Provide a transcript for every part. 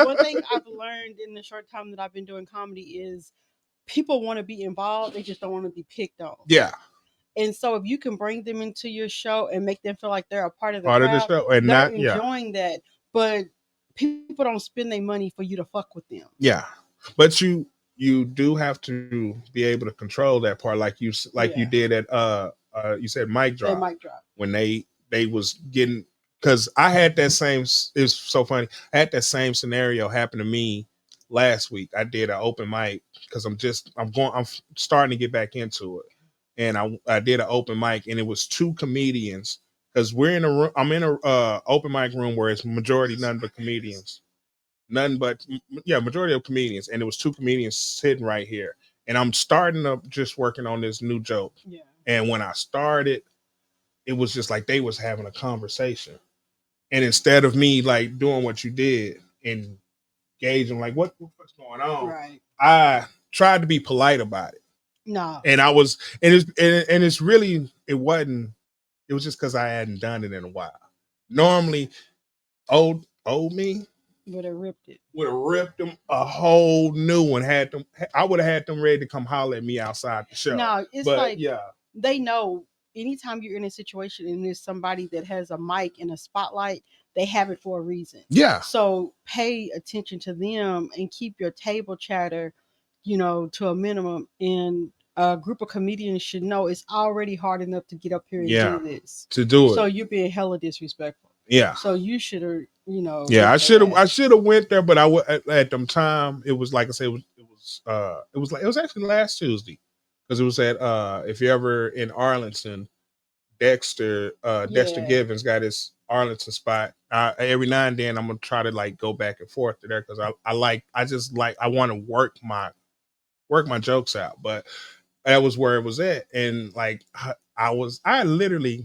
one thing I've learned in the short time that I've been doing comedy is people want to be involved, they just don't want to be picked on. Yeah. And so if you can bring them into your show and make them feel like they're a part of the Part of the crowd, show and they're not enjoying that. But people don't spend their money for you to fuck with them. Yeah. But you do have to be able to control that part like you did at you said mic drop. Mic drop. When they was getting, because I had that same, it's so funny, I had that same scenario happen to me last week. I did an open mic because I'm starting to get back into it, and I did an open mic, and it was two comedians, because I'm in a open mic room where it's majority none but comedians, majority of comedians, and it was two comedians sitting right here, and I'm starting up just working on this new joke. Yeah. And when I started, it was just like they was having a conversation, and instead of me like doing what you did and gauging like what's going on, Right. I tried to be polite about it. No. And I was, it's really, it wasn't, it was just because I hadn't done it in a while. Normally, old me would have ripped it. Would have ripped them a whole new one. I would have had them ready to come holler at me outside the show. No, it's like they know anytime you're in a situation and there's somebody that has a mic and a spotlight, they have it for a reason. Yeah. So pay attention to them and keep your table chatter, to a minimum. And a group of comedians should know it's already hard enough to get up here and do this. To do it. So you're being hella disrespectful. Yeah. So you should have, Yeah, I should have went there, but at them time, it was like I said, it was actually last Tuesday, because it was at if you're ever in Arlington, Dexter Givens got his Arlington spot. Every now and then I'm gonna try to like go back and forth to there, because I want to work my jokes out, but that was where it was at, and like I literally,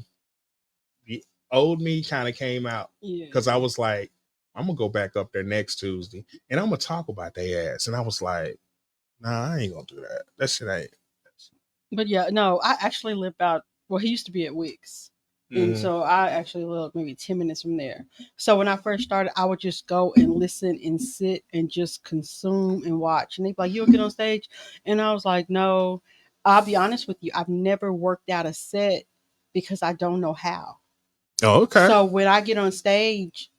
the old me kind of came out, because I was like, I'm gonna go back up there next Tuesday and I'm gonna talk about their ass, and I was like, nah, I ain't gonna do that. That shit ain't. But yeah, no, I actually live out. Well, he used to be at Wicks. And so I actually lived maybe 10 minutes from there. So when I first started, I would just go and listen and sit and just consume and watch. And they'd be like, you'll get on stage? And I was like, no. I'll be honest with you. I've never worked out a set because I don't know how. Oh, okay. So when I get on stage,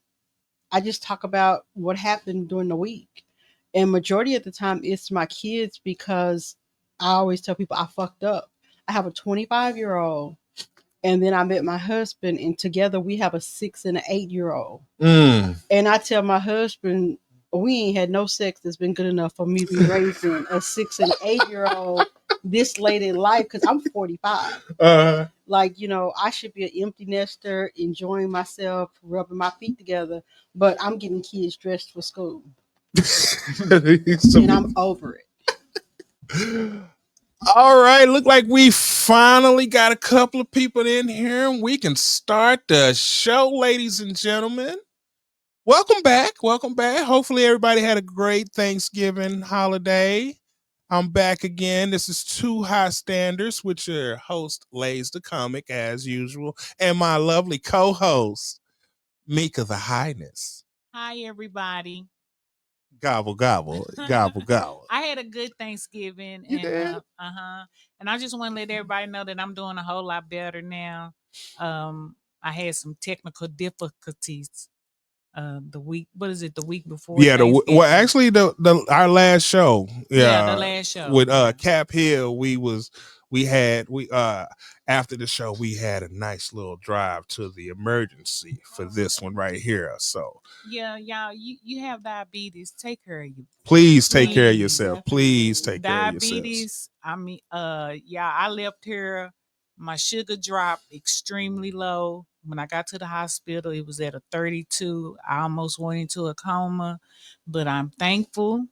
I just talk about what happened during the week. And majority of the time, it's my kids, because I always tell people I fucked up. I have a 25-year-old. And then I met my husband, and together we have a 6 and an 8-year-old. And I tell my husband, we ain't had no sex that's been good enough for me to be raising a 6 and 8-year-old this late in life, because I'm 45. Like, I should be an empty nester, enjoying myself, rubbing my feet together, but I'm getting kids dressed for school. And I'm over it. All right, look like we finally got a couple of people in here, and we can start the show, ladies and gentlemen. Welcome back. Hopefully everybody had a great Thanksgiving holiday. I'm back again. This is Two High Standards with your host, Lays the Comic, as usual, and my lovely co-host, Mika the Highness. Hi, everybody. Gobble, gobble, gobble, gobble. I had a good Thanksgiving. You did? And I just want to let everybody know that I'm doing a whole lot better now. I had some technical difficulties the week before? Yeah, actually our last show. Yeah, the last show. With Cap Hill, we after the show we had a nice little drive to the emergency for this one right here. So yeah, y'all, you have diabetes. Take care of you. Please take care of yourself. Please take care of yourself. Diabetes. I mean, I left here. My sugar dropped extremely low. When I got to the hospital, it was at a 32. I almost went into a coma, but I'm thankful.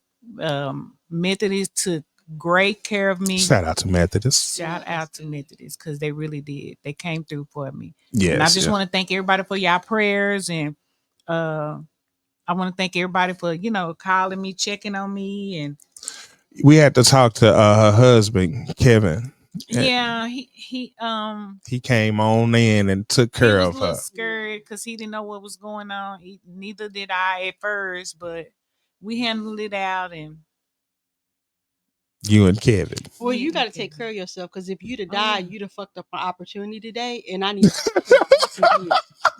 Methodist took great care of me. Shout out to Methodist. Shout out to Methodist, because they really did. They came through for me. Yes. And I just want to thank everybody for y'all prayers, and I want to thank everybody for, calling me, checking on me. And we had to talk to her husband, Kevin. Yeah, he came on in and took care of her. He was a little scared because he didn't know what was going on. Neither did I at first, but we handled it out, and You and Kevin. Well, me you and got to Kevin. take care of yourself because if you'd have Oh, yeah. died, you'd have fucked up my opportunity today, and I need to fucking get.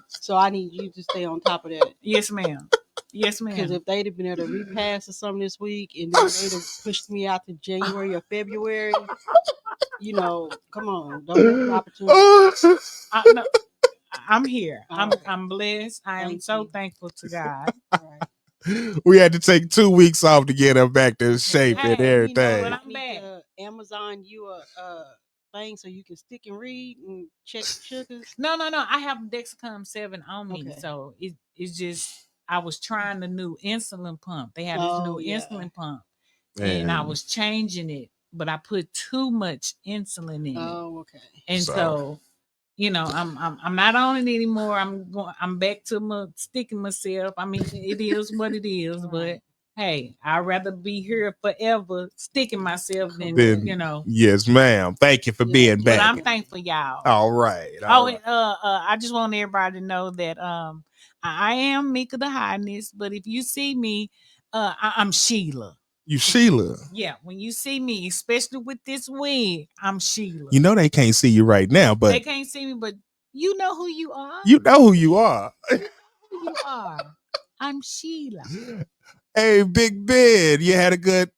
So I need you to stay on top of that. Yes, ma'am. Yes, Because ma'am. if they'd have been able to repass or something this week, and then they'd have pushed me out to January or February, come on, don't miss the opportunity. No, I'm here. All right. I'm blessed. I am Thank so you. thankful to God. All right. We had to take 2 weeks off to get her back to shape and Hey, You know, everything. but I I'm need back. to Amazon you a thing so you can stick and read and check sugars. No, no, no. I have Dexcom 7 on me, Okay. so it's just I was trying the new insulin pump. They have this Oh new yeah. insulin pump, and I And was changing it, but I put too much insulin in it, Oh okay. and so so I'm not on it anymore. I'm back to my sticking myself. I mean, it is what it is, but Right. hey, I'd rather be here forever sticking myself than then yes, ma'am. Thank you for Yeah. being But back. I'm thankful, y'all. All right. Oh, All and, right. I just want everybody to know that I am Mika the Highness, but if you see me, I'm Sheila. You Sheila. Yeah, when you see me, especially with this wig, I'm Sheila. You know they can't see you right now, They but can't see me, but you know who you are. you know who you are. You know who you are. I'm Sheila. Hey, Big Ben, you had a good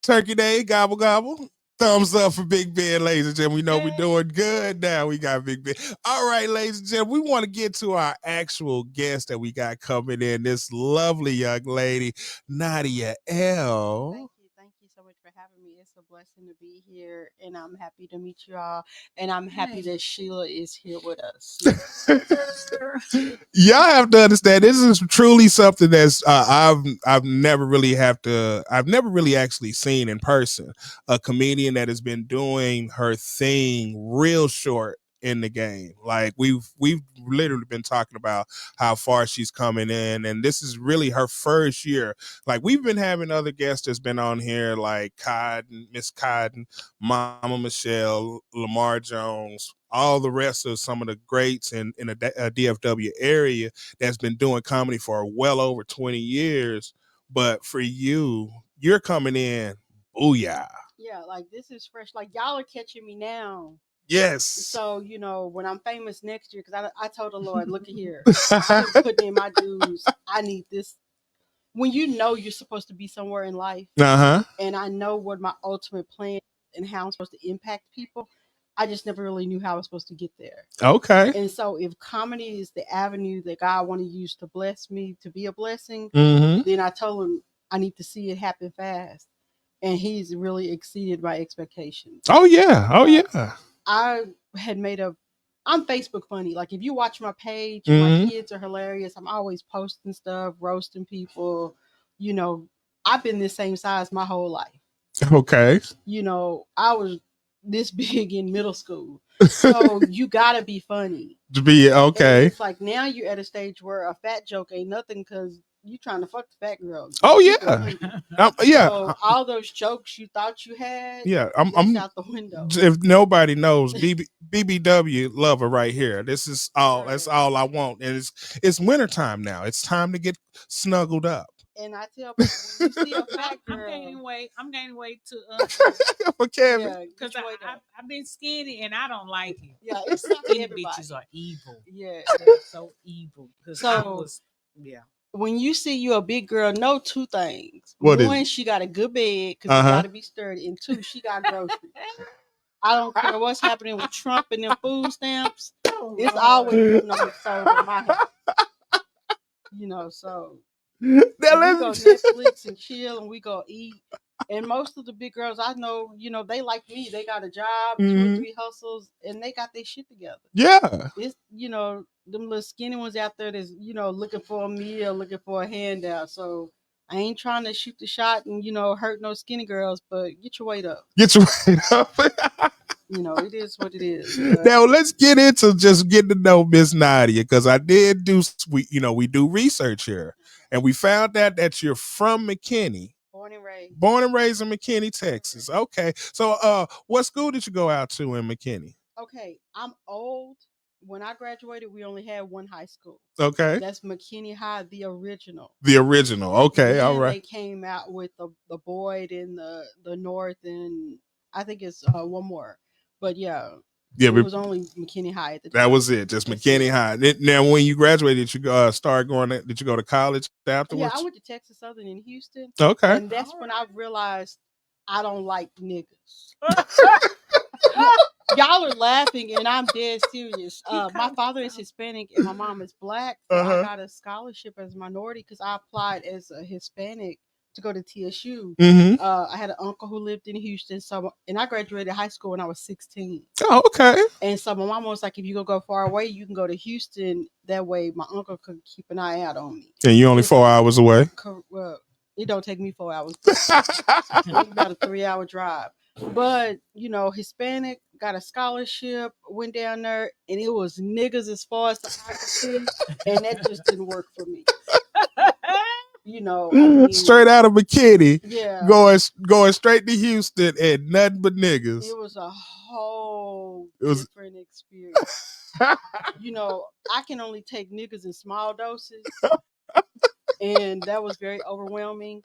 Turkey Day, gobble gobble. Thumbs up for Big Ben, ladies and gentlemen. We know we're doing good now. We got Big Ben. All right, ladies and gentlemen, we want to get to our actual guest that we got coming in. This lovely young lady, Nadia Elle. Thank you so much for having me. It's a blessing to be here, and I'm happy to meet you all. And I'm happy that Sheila is here with us. Y'all have to understand this is truly something that's I've never really actually seen in person a comedian that has been doing her thing real short in the game. Like we've literally been talking about how far she's coming in, and this is really her first year. Like we've been having other guests that's been on here like Cotton, Miss Cotton, Mama Michelle, Lamar Jones, all the rest of some of the greats in a DFW area that's been doing comedy for well over 20 years. But for you, you're coming in, booyah. Yeah, like this is fresh. Like y'all are catching me now. Yes. So, when I'm famous next year, because I told the Lord, look at here, I've been putting in my dues. I need this. When you know you're supposed to be somewhere in life, Uh-huh. and I know what my ultimate plan is and how I'm supposed to impact people, I just never really knew how I was supposed to get there. Okay. And so if comedy is the avenue that God want to use to bless me, to be a blessing, Mm-hmm. then I told him I need to see it happen fast. And he's really exceeded my expectations. Oh yeah. Oh yeah. I had made I'm Facebook funny. Like if you watch my page, my Mhm. kids are hilarious. I'm always posting stuff, roasting people. You know, I've been this same size my whole life. Okay. I was this big in middle school. So you gotta be funny. To be And okay. it's like now you're at a stage where a fat joke ain't nothing because you trying to fuck the fat girl. Oh People are yeah. hungry. Yeah. So all those jokes you thought you had, Yeah. that's out the window. If nobody knows, BBW lover right here. This is all. That's Right. all I want. And it's wintertime now. It's time to get snuggled up. And I tell people when you see a fat I'm girl, gaining weight. I'm gaining weight to For Kevin. yeah, because get your weight up. I've been skinny and I don't like it. Yeah, it's not for Skinny everybody. bitches are evil. Yeah. They're so evil. Because I So was, yeah. when you see you a big girl, know two things. What is One, it? she got a good bed because it got to be sturdy, and two, she got groceries. I don't care what's happening with Trump and them food stamps. It's always them numbers sold in my house. So Now we go let's Netflix and chill, and we go eat. And most of the big girls I know, they like me. They got a job, 2 or 3 hustles, and they got their shit together. Yeah. It's them little skinny ones out there that's looking for a meal, looking for a handout. So I ain't trying to shoot the shot and hurt no skinny girls, but get your weight up. Get your weight up. It is what it is. But Now let's get into just getting to know Miss Nadia because I did we do research here and we found out that you're from McKinney, born and raised in McKinney, Texas. Okay, so what school did you go out to in McKinney? Okay, I'm old, when I graduated, we only had one high school. Okay. That's McKinney High, the original. The original. Okay. All Then right. they came out with the Boyd in the North, and I think it's one more. But yeah, Yeah, it was only McKinney High at the that time. was it. Just That's McKinney it. High. Now, when you graduated, did you start going? Did you go to college Yeah, I afterwards? went to Texas Southern in Houston, Okay. and that's when I realized I don't like niggas. Y'all are laughing, and I'm dead serious. My father is Hispanic, and my mom is black, so I Uh-huh. got a scholarship as a minority because I applied as a Hispanic to go to TSU. Mm-hmm. I had an uncle who lived in Houston, so and I graduated high school when I was 16. Oh, okay. And so my mom was like, if you go far away, you can go to Houston. That way, my uncle could keep an eye out on me. And you only And 4 hours away. well, it don't take me 4 hours. It's about a 3 hour drive. But, Hispanic, got a scholarship, went down there, and it was niggas as far as the eye could see. And that just didn't work for me. I mean, Straight out of McKinney, yeah, going straight to Houston, and nothing but niggas. it was a whole It was. different experience. I can only take niggas in small doses, and that was very overwhelming.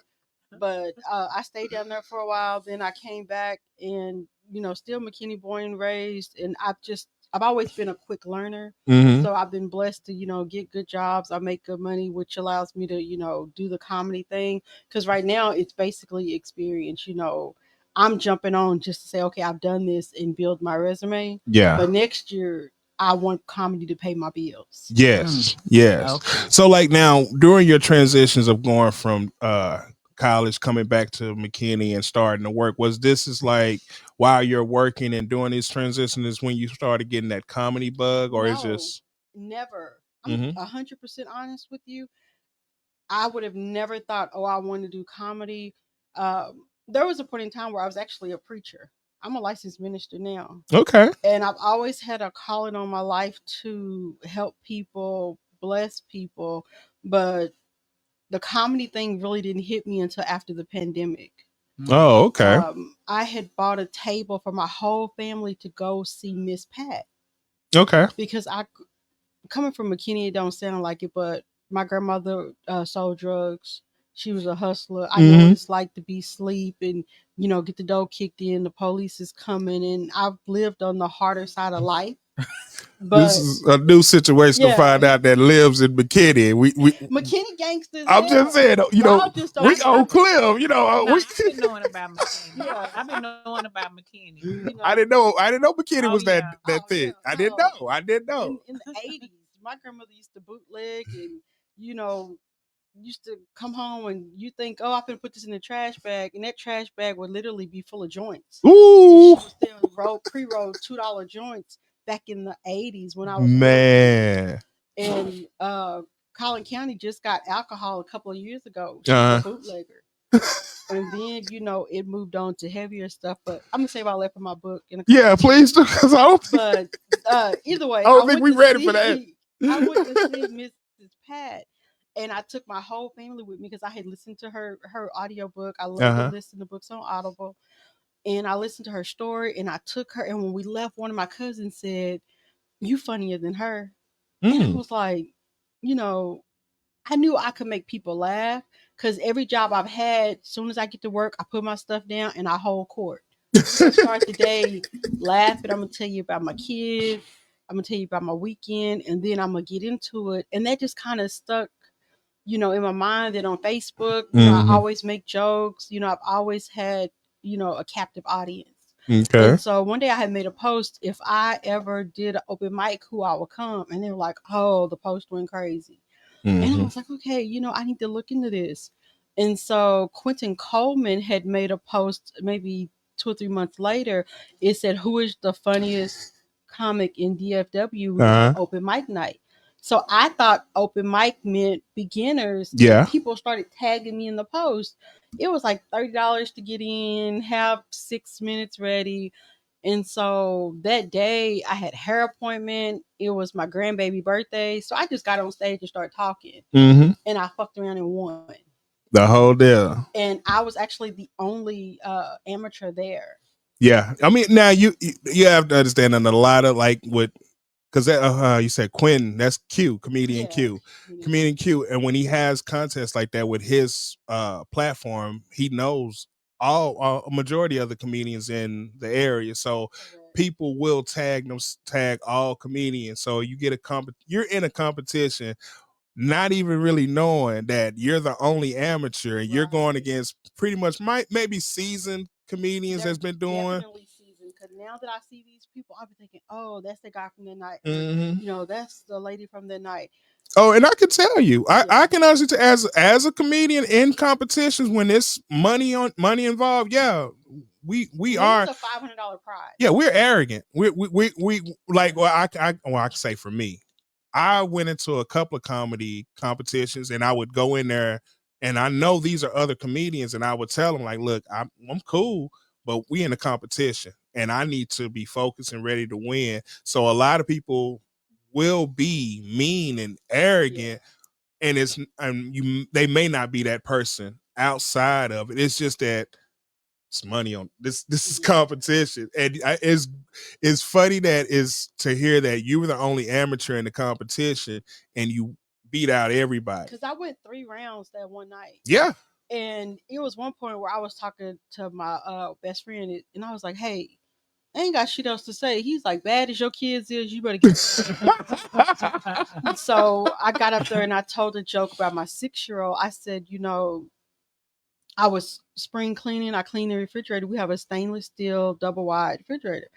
But I stayed down there for a while. Then I came back, and still McKinney born and raised. And I've always been a quick learner, Mm-hmm. so I've been blessed to get good jobs. I make good money, which allows me to do the comedy thing. Because right now it's basically experience. I'm jumping on just to say, okay, I've done this and build my resume. Yeah. But next year I want comedy to pay my bills. Yes. Yes. Okay. So, like, now during your transitions of going from college, coming back to McKinney and starting to work, was this is like while you're working and doing these transitions is when you started getting that comedy bug, or is No, just never. I'm Mhm. 100% honest with you. I would have never thought, oh, I want to do comedy. There was a point in time where I was actually a preacher. I'm a licensed minister now. Okay. And I've always had a calling on my life to help people, bless people. But the comedy thing really didn't hit me until after the pandemic. Oh, okay. I had bought a table for my whole family to go see Miss Pat Okay. because coming from McKinney, it don't sound like it, but my grandmother sold drugs. She was a hustler. I know what Mm-hmm. it's like to be asleep and get the door kicked in. The police is coming, and I've lived on the harder side of life. But This is a new situation to find out that lives in McKinney. We McKinney gangsters. I'm just saying, Y'all just don't we know. own Cliff. Nah, We. I've been knowing about McKinney. Yeah. I've been knowing about McKinney. I didn't know. I didn't know McKinney Oh was that yeah. that thick. I didn't know. I didn't know. In the 80s, my grandmother used to bootleg and you know used to come home and you think, oh, I can put this in the trash bag, and that trash bag would literally be full of joints. And Ooh, she was still pre-rolled $2 joints back in the 80s when I was a little man. kid. And Collin County just got alcohol a couple of years ago. She was a bootlegger. And then it moved on to heavier stuff. But I'm gonna save all that for my book in a couple Yeah, of please do, years. because I don't. But either way, I don't think we ready for that. I went to see Mrs. Pat, and I took my whole family with me because I had listened to her audiobook. I love to listen to books on Audible, and I listened to her story, and I took her. And when we left, one of my cousins said, "You funnier than her," and I was like, you know. I knew I could make people laugh because every job I've had, as soon as I get to work, I put my stuff down and I hold court. Start the day laughing. I'm gonna tell you about my kid. I'm gonna tell you about my weekend, and then I'm gonna get into it. And that just kind of stuck, in my mind. Then on Facebook, I always make jokes. I've always had, a captive audience. Okay. And so one day I had made a post, if I ever did an open mic, who I would come. And they were like, oh, the post went crazy. And I was like, okay, I need to look into this. And so Quentin Coleman had made a post maybe 2 or 3 months later. It said, who is the funniest comic in DFW who has an open mic night? So I thought open mic meant beginners. Yeah. And people started tagging me in the post. It was like $30 to get in, have 6 minutes ready. And so that day I had hair appointment. It was my grandbaby birthday. So I just got on stage and started talking. And I fucked around and won. The whole deal. And I was actually the only amateur there. Yeah. I mean, now you have to understand that a lot of like with because you said Quentin, that's Q, comedian Yeah. Q, comedian Q, and when he has contests like that with his platform, he knows all a majority of the comedians in the area, so people will tag all comedians. So you get you're in a competition, not even really knowing that you're the only amateur, and you're going against pretty much maybe seasoned comedians that's been doing. Definitely seasoned, because now that I see these people, I'll be thinking, oh, that's the guy from the night. Mm-hmm. You know, that's the lady from the night. Oh, and I can tell you, I can honestly as a comedian in competitions when it's money involved, yeah, we are It's a $500 prize. Yeah, we're arrogant. We like well I can say for me, I went into a couple of comedy competitions and I would go in there and I know these are other comedians and I would tell them like, look, I'm cool, but we in a competition and I need to be focused and ready to win. So a lot of people will be mean and arrogant, and they may not be that person outside of it. It's just that it's money on this. This is competition, and it's funny that is to hear that you were the only amateur in the competition and you beat out everybody. Because I went 3 rounds that one night. Yeah. And it was one point where I was talking to my best friend, and I was like, "Hey, I ain't got shit else to say." He's like, "Bad as your kids is, you better get." So I got up there and I told a joke about my 6-year-old. I said, you know, I was spring cleaning. I cleaned the refrigerator. We have a stainless steel double wide refrigerator.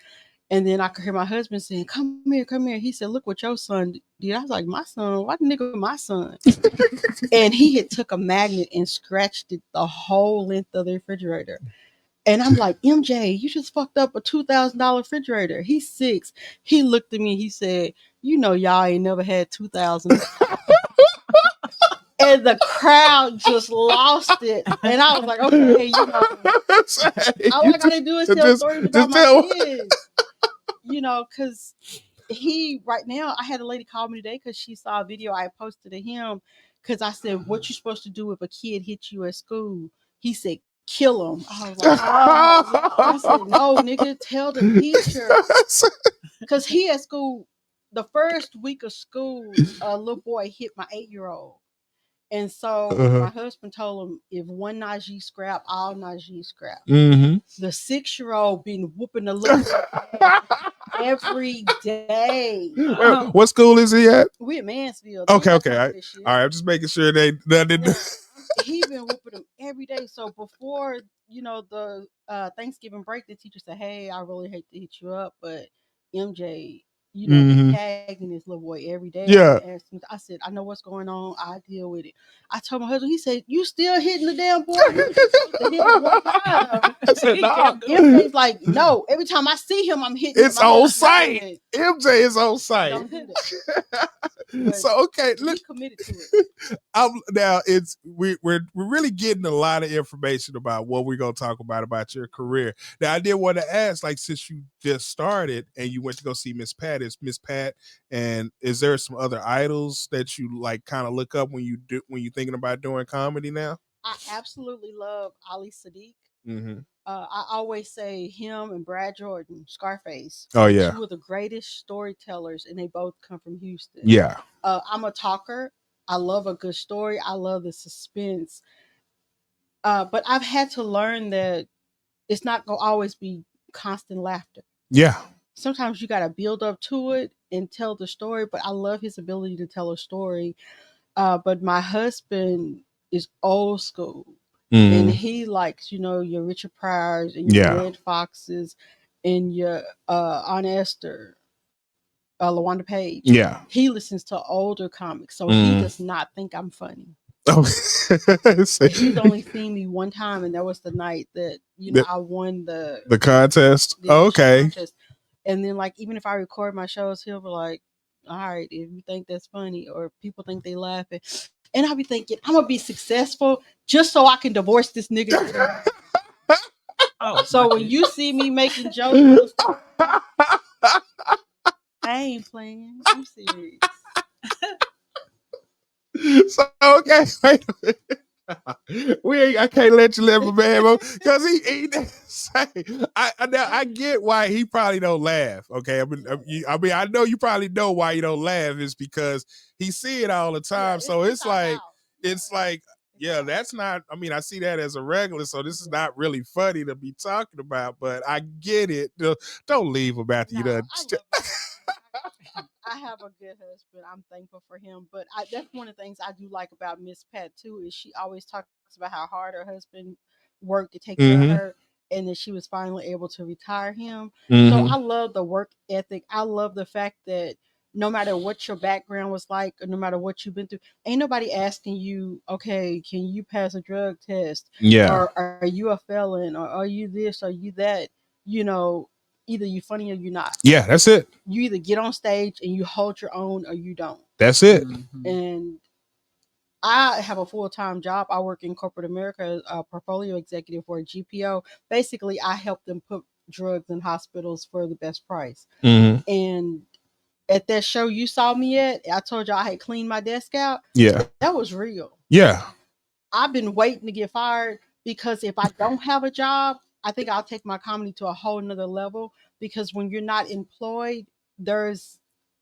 And then I could hear my husband saying, come here, come here. He said, look what your son did. I was like, my son? What nigga my son? And he had took a magnet and scratched it the whole length of the refrigerator. And I'm like, MJ, you just fucked up a $2,000 refrigerator. He's 6. He looked at me. He said, you know, y'all ain't never had 2,000. And the crowd just lost it. And I was like, okay, you know, all I gotta do is tell stories about my kids. You know, because right now, I had a lady call me today because she saw a video I posted to him. Because I said, what you supposed to do if a kid hits you at school? He said, kill him. I was like, oh. I said, no, nigga, tell the teacher. Because he at school, the first week of school, a little boy hit my 8-year-old. And so my husband told him, if one Najee scrap, all Najee scrap. Mm-hmm. The 6-year-old been whooping the little every day. What school is he at? We at Mansfield. Okay. All right, I'm just making sure they didn't. He been whooping them every day. So before, you know, the Thanksgiving break, the teacher said, hey, I really hate to hit you up, but MJ, you know, he tagging this little boy every day. Yeah. I said, I know what's going on. I deal with it. I told my husband, he said, you still hitting the damn boy? You hit him one time. I said, no. MJ's like, no. Every time I see him, I'm hitting him. It's on site. MJ is on site. Don't do that. So okay, look, committed to it. Now we're really getting a lot of information about what we're gonna talk about your career. Now I did want to ask, like, since you just started and you went to go see Miss Pat, is Miss Pat, and is there some other idols that you like kind of look up when you're thinking about doing comedy now? I absolutely love Ali Sadiq. Mm-hmm. I always say him and Brad Jordan, Scarface. Oh yeah, 2 of the greatest storytellers, and they both come from Houston. Yeah. I'm a talker. I love a good story. I love the suspense. But I've had to learn that it's not gonna always be constant laughter. Yeah. Sometimes you gotta build up to it and tell the story. But I love his ability to tell a story. But my husband is old school. And he likes, you know, your Richard Pryors and your Red Foxes and your Aunt Esther, LaWanda Page. Yeah. He listens to older comics, so he does not think I'm funny. Oh. He's only seen me one time, and that was the night that, you know, I won the contest. Okay. Contest. And then, like, even if I record my shows, he'll be like, all right, if you think that's funny or people think they laughing. And I'll be thinking, I'm going to be successful just so I can divorce this nigga. So when you see me making jokes, I ain't playing. I'm serious. So, okay, wait a minute. I can't let you live a man because he say I get why he probably don't laugh. Okay, I know you probably know why you don't laugh is because he see it all the time. So it's like yeah, that's not. I mean, I see that as a regular, so this is not really funny to be talking about. But I get it. Don't leave him after you done. I have a good husband. I'm thankful for him. But that's one of the things I do like about Miss Pat too is she always talks about how hard her husband worked to take care of Mm-hmm. her, and that she was finally able to retire him. So Mm-hmm. I love the work ethic. I love the fact that no matter what your background was like, or no matter what you've been through, ain't nobody asking you, okay, can you pass a drug test, Yeah. or are you a felon, or are you this, or you that? You know, either you funny or you not. Yeah, that's it. You either get on stage and you hold your own or you don't. That's it. And I have a full time job. I work in corporate America as a portfolio executive for a GPO. Basically, I help them put drugs in hospitals for the best price. Mm-hmm. And at that show you saw me at, I told you I had cleaned my desk out. Yeah. That was real. Yeah. I've been waiting to get fired because if I don't have a job, I think I'll take my comedy to a whole nother level. Because when you're not employed, there's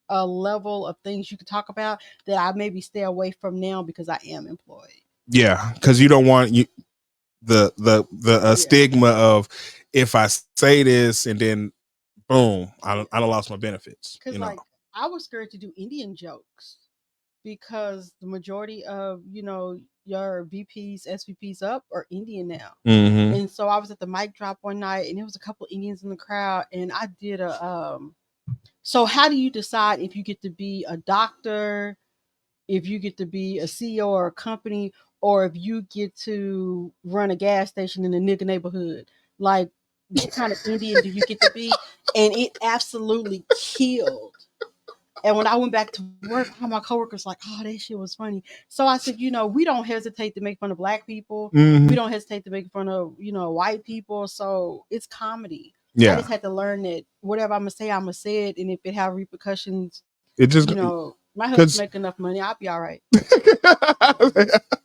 a level of things you could talk about that I maybe stay away from now because I am employed. Yeah, because you don't want the stigma of if I say this and then boom, I don't lost my benefits. Because like I was scared to do Indian jokes because the majority of your VPs, SVPs up are Indian now. Mm-hmm. And so I was at the mic drop one night, and there was a couple Indians in the crowd, and I did a. So how do you decide if you get to be a doctor, if you get to be a CEO or a company, or if you get to run a gas station in a nigga neighborhood? Like, what kind of Indian do you get to be? And it absolutely killed. And when I went back to work, all my coworkers like, "Oh, that shit was funny." So I said, we don't hesitate to make fun of black people. Mm-hmm. We don't hesitate to make fun of white people. So it's comedy. Yeah. I just had to learn that whatever I'm gonna say it, and if it have repercussions, it just my husband make enough money, I'll be all right.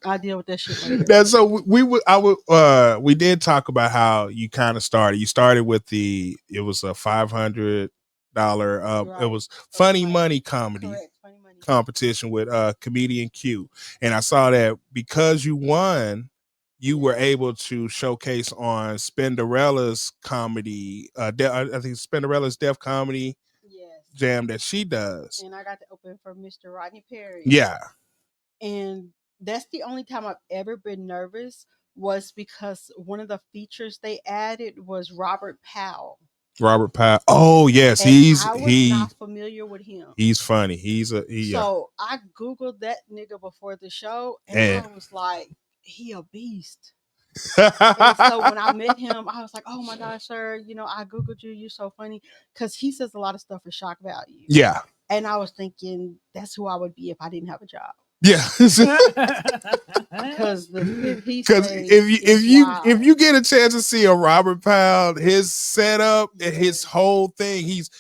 I deal with that shit later. That's so we did talk about how you kind of started. You started with it was a $500 it was funny money comedy. Correct, funny money competition with comedian Q, and I saw that because you won, you were able to showcase on Spinderella's comedy. I think Spinderella's Deaf Comedy Jam that she does, and I got to open for Mr. Rodney Perry. Yeah, and that's the only time I've ever been nervous was because one of the features they added was Robert Powell. Robert Powell. Oh yes, and I was not familiar with him. He's funny. So I googled that nigga before the show, and I was like, he a beast. And so when I met him, I was like, oh my gosh, sir, I googled you. You're so funny, because he says a lot of stuff for shock value. Yeah. And I was thinking that's who I would be if I didn't have a job. Yeah, because if you get a chance to see a Robert Powell, his setup and his whole thing, he's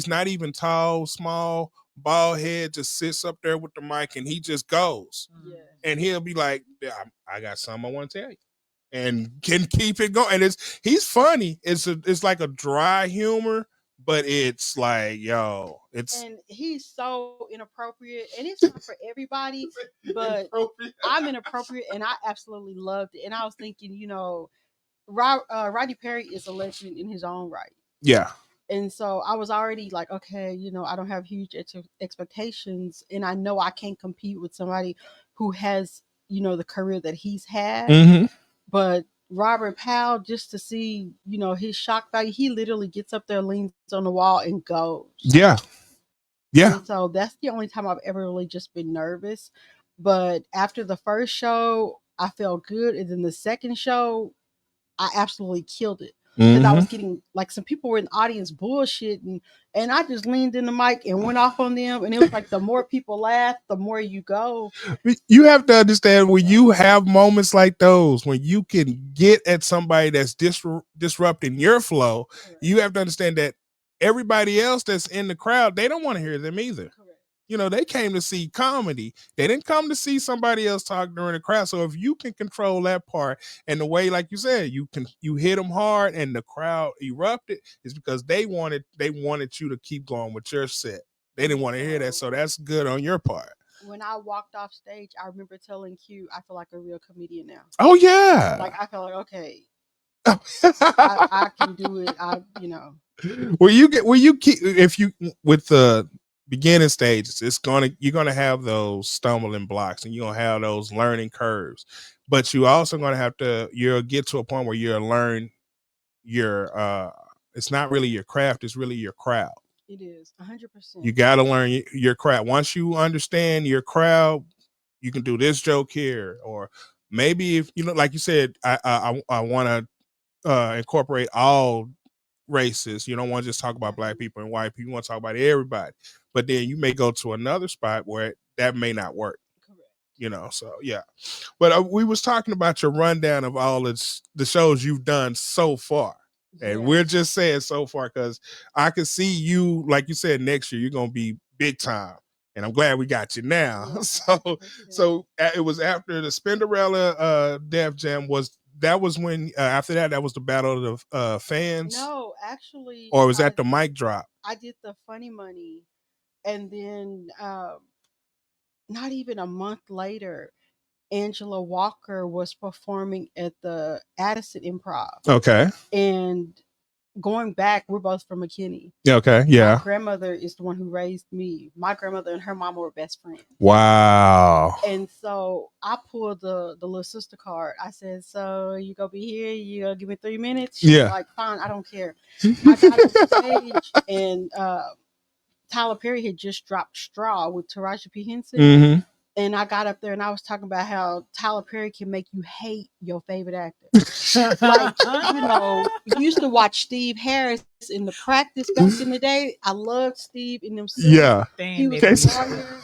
not even tall, small, bald head, just sits up there with the mic and he just goes, and he'll be like, I got something I want to tell you, and can keep it going. And he's funny. It's like a dry humor. But it's like, and he's so inappropriate, and it's not for everybody, but I'm inappropriate, and I absolutely loved it. And I was thinking, Rodney Perry is a legend in his own right. Yeah. And so I was already like, okay, I don't have huge expectations, and I know I can't compete with somebody who has, the career that he's had. Mm-hmm. But Robert Powell, just to see, his shock value, he literally gets up there, leans on the wall, and goes. Yeah. Yeah. And so that's the only time I've ever really just been nervous. But after the first show, I felt good. And then the second show, I absolutely killed it. Because I was getting, like, some people were in the audience bullshitting, and I just leaned in the mic and went off on them. And it was like, the more people laugh, the more you go. You have to understand, when you have moments like those, when you can get at somebody that's disrupting your flow, you have to understand that everybody else that's in the crowd, they don't want to hear them either. they came to see comedy. They didn't come to see somebody else talk during the crowd. So if you can control that part, and the way, like you said, you hit them hard and the crowd erupted, is because they wanted you to keep going with your set. They didn't want to hear that. So that's good on your part. When I walked off stage, I remember telling Q, I feel like a real comedian now. Oh yeah. Like I feel like, okay, I can do it. Will you keep, if you, with the beginning stages, you're gonna have those stumbling blocks and you're gonna have those learning curves, but you also gonna have to, you'll get to a point where you'll learn your it's not really your craft, it's really your crowd. It is 100%. You got to learn your craft. Once you understand your crowd, you can do this joke here, or maybe, if like you said, I want to incorporate all races. You don't want to just talk about black people and white people. You want to talk about everybody. But then you may go to another spot where that may not work. Correct. So yeah. But we was talking about your rundown of all the shows you've done so far. And we're just saying so far because I can see you, like you said, next year you're gonna be big time, and I'm glad we got you now. Yeah, so it was after the Spinderella Def Jam. Was when after that was the Battle of the Fans? No, actually, or was that the mic drop? I did the Funny Money, and then not even a month later, Angela Walker was performing at the Addison Improv. Okay. And going back, we're both from McKinney. Okay, yeah. My grandmother is the one who raised me. My grandmother and her mama were best friends. Wow. And so I pulled the little sister card. I said, "So you gonna be here? You gonna give me 3 minutes?" She's like, "Fine, I don't care." I got on stage, and Tyler Perry had just dropped Straw with Taraji P. Henson. Mm-hmm. And I got up there and I was talking about how Tyler Perry can make you hate your favorite actor. Like, you used to watch Steve Harris in The Practice back in the day. I loved Steve in them scenes. Yeah. He was a lawyer.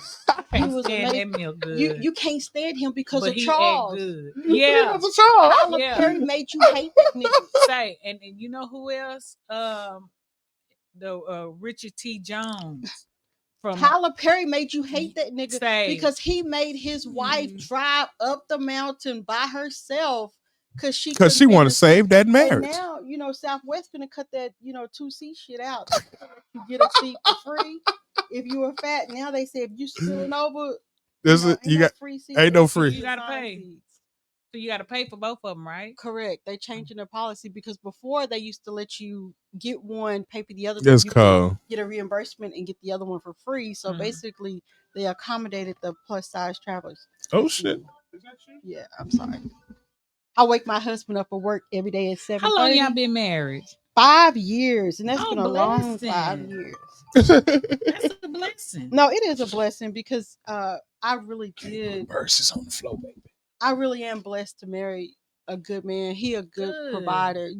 He was amazing. You can't stand him because of Charles. Good. Yeah. Because of Charles. Tyler Perry made you hate that nigga. Say, and you know who else? The Richard T. Jones. Tyler Perry made you hate that nigga because he made his wife drive up the mountain by herself because she wanted to save that marriage. And now Southwest gonna cut that 2C shit out. You get a seat for free if you were fat. Now they say if you spilling over, ain't free seats. Ain't no free. You gotta pay. Seats. So you got to pay for both of them, right? Correct. They changing their policy because before they used to let you get one, pay for the other. That's cool. Get a reimbursement and get the other one for free. So basically, they accommodated the plus size travelers. Oh shit! Is that true? Yeah, I'm sorry. I wake my husband up for work every day at 7:30. How long y'all been married? 5 years, and that's been a long 5 years. That's a blessing. No, it is a blessing because I really did. Verses on the floor, baby. I really am blessed to marry a good man. He a good provider.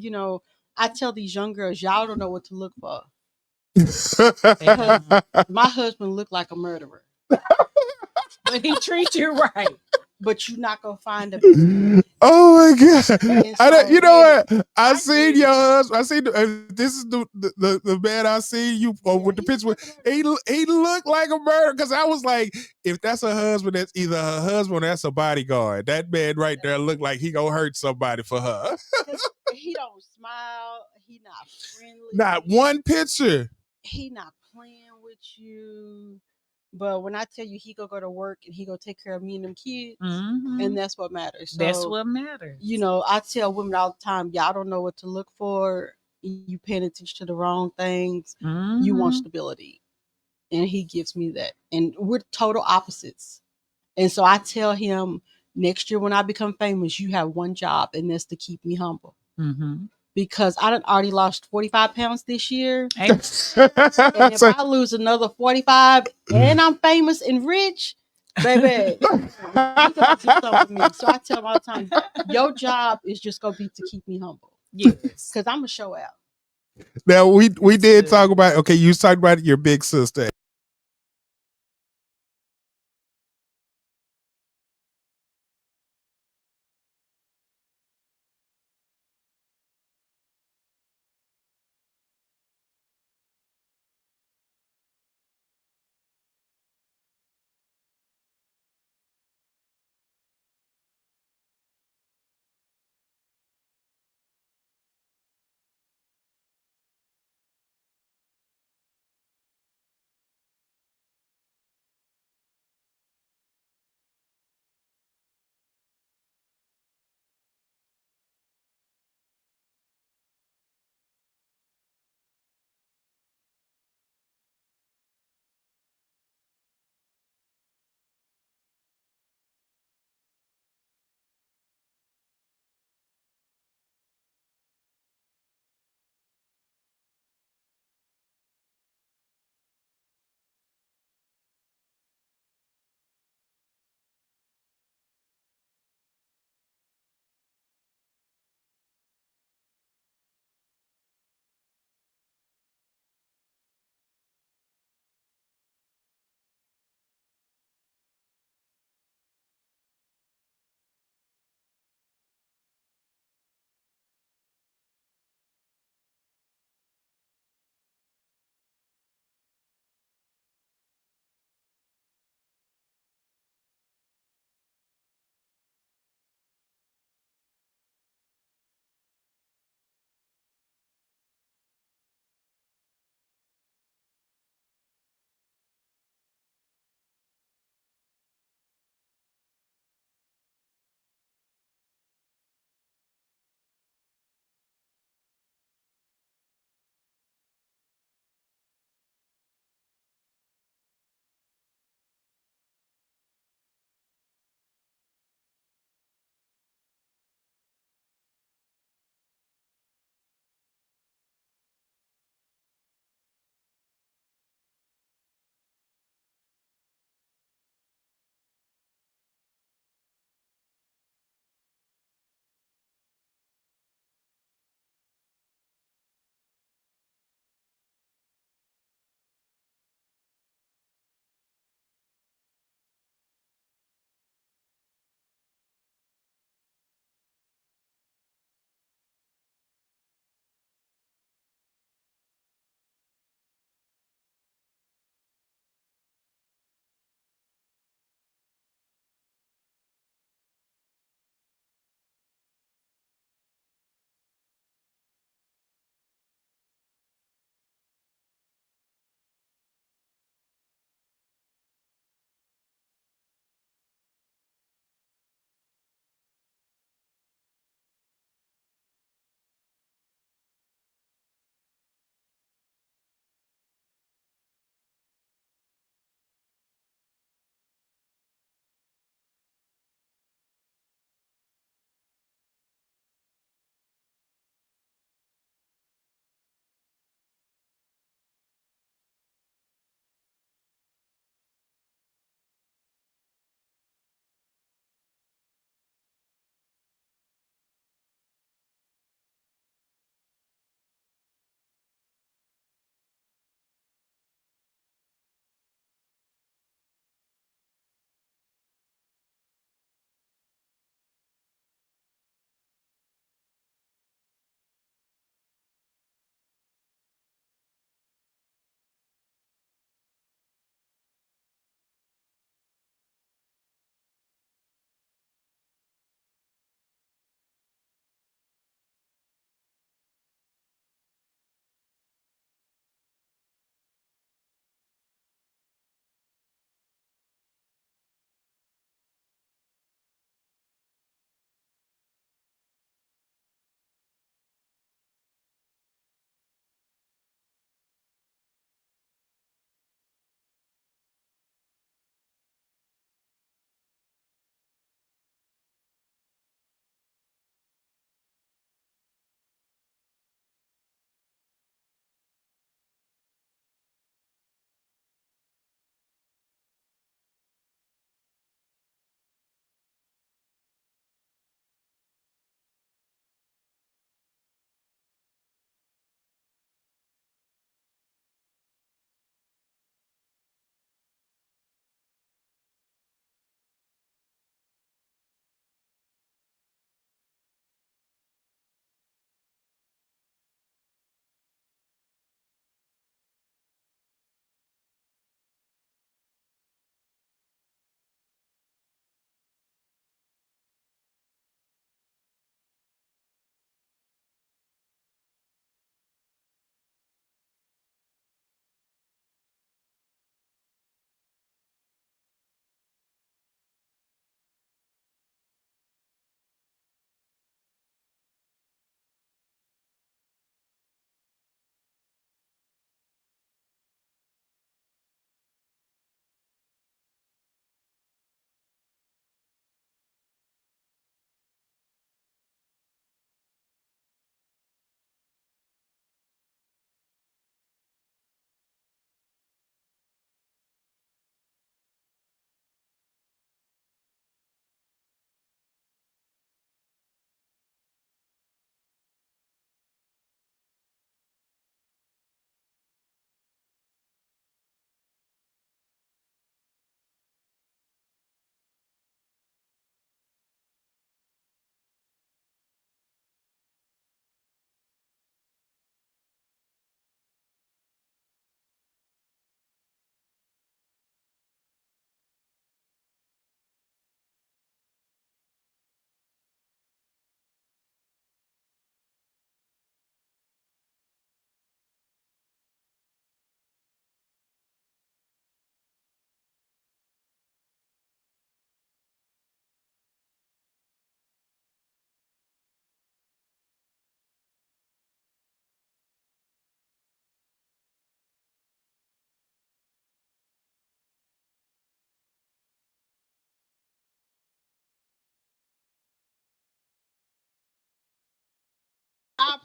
I tell these young girls, y'all don't know what to look for. My husband looked like a murderer. But he treats you right. But you're not gonna find a. Oh my god! You know what? I seen your husband. I seen this is the man I seen you with the picture. He looked like a murderer because I was like, if that's a husband, that's either her husband or that's a bodyguard. That man right there looked like he gonna hurt somebody for her. He don't smile. He not friendly. Not one picture. He not playing with you. But when I tell you he go to work and he go take care of me and them kids, and that's what matters. So, that's what matters. I tell women all the time, y'all don't know what to look for. You paying attention to the wrong things. You want stability. And he gives me that. And we're total opposites. And so I tell him, next year when I become famous, you have one job, and that's to keep me humble. Because I done already lost 45 pounds this year. And if I lose another 45 and I'm famous and rich, baby, you gotta do something for me. So I tell them all the time, your job is just gonna be to keep me humble. Yes. Because I'm gonna show out. Now we did talk about, you was talking about your big sister.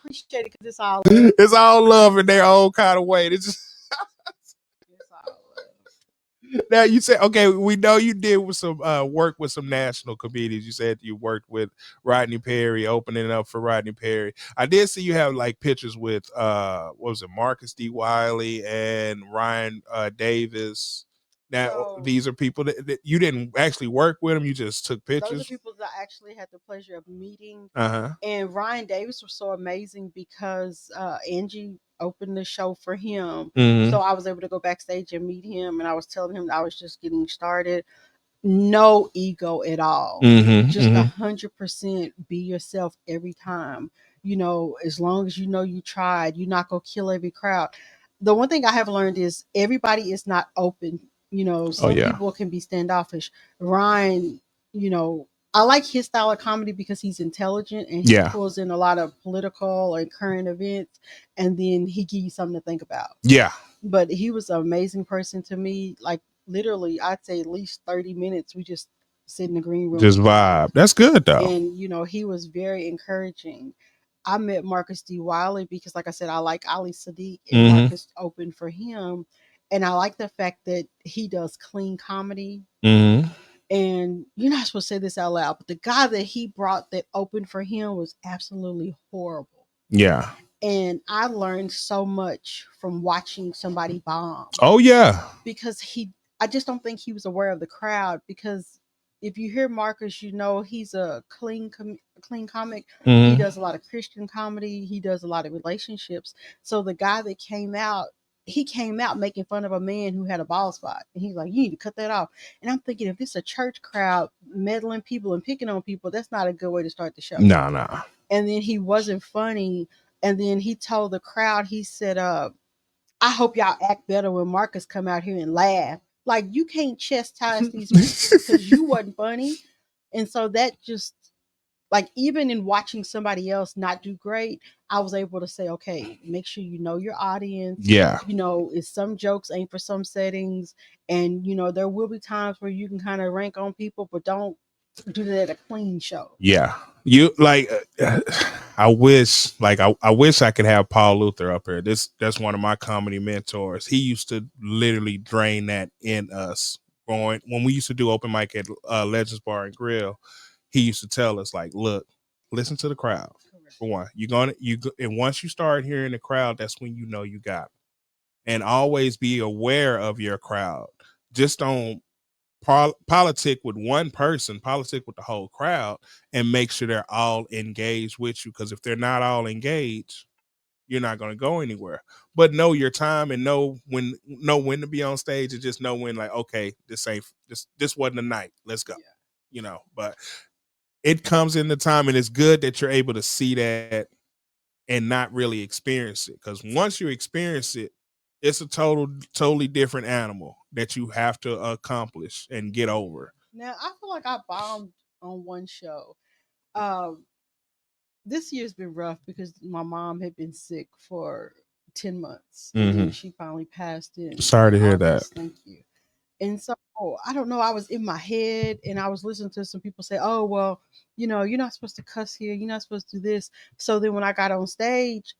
appreciate it because it's all It's all love in their own kind of way. It's just it's all love. now you said okay. We know you did with some work with some national comedians. You said you worked with Rodney Perry, opening up for Rodney Perry. I did see you have like pictures with what was it, Marcus D. Wiley and Ryan Davis. Now So these are people that you didn't actually work with them. You just took those are pictures. people that I actually had the pleasure of meeting. Uh huh. And Ryan Davis was so amazing because Angie opened the show for him. Mm-hmm. So I was able to go backstage and meet him. And I was telling him that I was just getting started. No ego at all. Mm-hmm. Just Mm-hmm. 100% be yourself every time. You know, as long as you know you tried, you're not gonna kill every crowd. The one thing I have learned is everybody is not open. You know, Oh some yeah. people can be standoffish. Ryan, you know, I like his style of comedy because he's intelligent and he Yeah. pulls in a lot of political and current events, and then he gives you something to think about. Yeah. But he was an amazing person to me. Like literally, I'd say at least 30 minutes. We just sit in the green room Just and talk. vibe. That's good though. And you know, he was very encouraging. I met Marcus D. Wiley because, like I said, I like Ali Sadiq, and Mm-hmm. Marcus opened for him. And I like the fact that he does clean comedy. Mm-hmm. And you're not supposed to say this out loud, but the guy that he brought that opened for him was absolutely horrible. Yeah. And I learned so much from watching somebody bomb Oh yeah. because I just don't think he was aware of the crowd. Because if you hear Marcus, you know he's a clean comic. He Mm-hmm. does a lot of Christian comedy. He does a lot of relationships. So the guy that came out, he came out making fun of a man who had a bald spot, and he's like, "You need to cut that off." And I'm thinking, if it's a church crowd meddling people and picking on people, that's not a good way to start the show. Nah, nah. And then he wasn't funny. And then he told the crowd, he said, I hope y'all act better when Marcus come out here and laugh. Like you can't chastise these people because you wasn't funny. And so that just like even in watching somebody else not do great, I was able to say, okay, make sure you know your audience. Yeah. You know, it's some jokes ain't for some settings. And you know, there will be times where you can kind of rank on people, but don't do that at a clean show. Yeah. You like I wish I wish I could have Paul Luther up here. That's one of my comedy mentors. He used to literally drain that in us. Going when we used to do open mic at Legends Bar and Grill, he used to tell us like, look, listen to the crowd. For one, and once you start hearing the crowd, that's when you know you got 'em. And always be aware of your crowd. Just don't politic with one person, politic with the whole crowd, and make sure they're all engaged with you. Because if they're not all engaged, you're not going to go anywhere. But know your time and know when to be on stage, and just know when like, okay, this wasn't the night. Let's go. Yeah. You know, but it comes in the time, and it's good that you're able to see that and not really experience it. Because once you experience it, it's a totally different animal that you have to accomplish and get over. Now I feel like I bombed on one show. Um, this year's been rough because my mom had been sick for 10 months and then Mm-hmm. she finally passed Sorry in to hear that. August. Thank you. And so I don't know, I was in my head and I was listening to some people say, oh, well, you know, you're not supposed to cuss here. You're not supposed to do this. So then when I got on stage,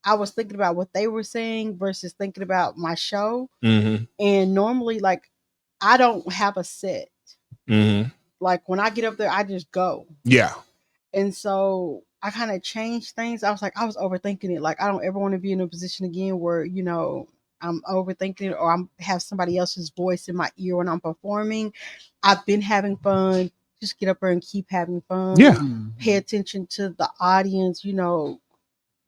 I was thinking about what they were saying versus thinking about my show. Mm-hmm. And normally, like, I don't have a set. Mm-hmm. Like, when I get up there, I just go. Yeah. And so I kind of changed things. I was like, I was overthinking it. Like, I don't ever want to be in a position again where, you know, I'm overthinking it or I'm have somebody else's voice in my ear when I'm performing. I've been having fun. Just get up there and keep having fun. Yeah. Pay attention to the audience. You know,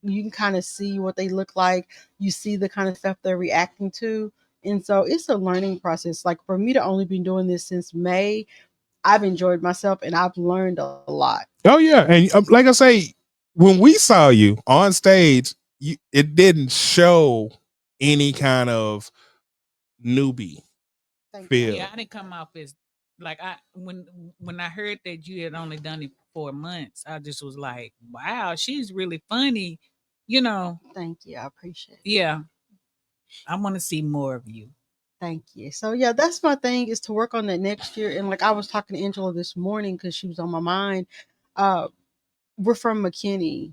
you can kind of see what they look like. You see the kind of stuff they're reacting to. And so it's a learning process. Like for me to only been doing this since May, I've enjoyed myself and I've learned a lot. Oh yeah, and like I say, when we saw you on stage, it didn't show any kind of newbie Thank you. feel. Yeah, I didn't come off as like when I heard that you had only done it for 4 months, I just was like, wow, she's really funny. You know, Thank you. I appreciate it. yeah, I want to see more of you. Thank you. So yeah, that's my thing is to work on that next year. And like I was talking to Angela this morning because she was on my mind. Uh, we're from McKinney,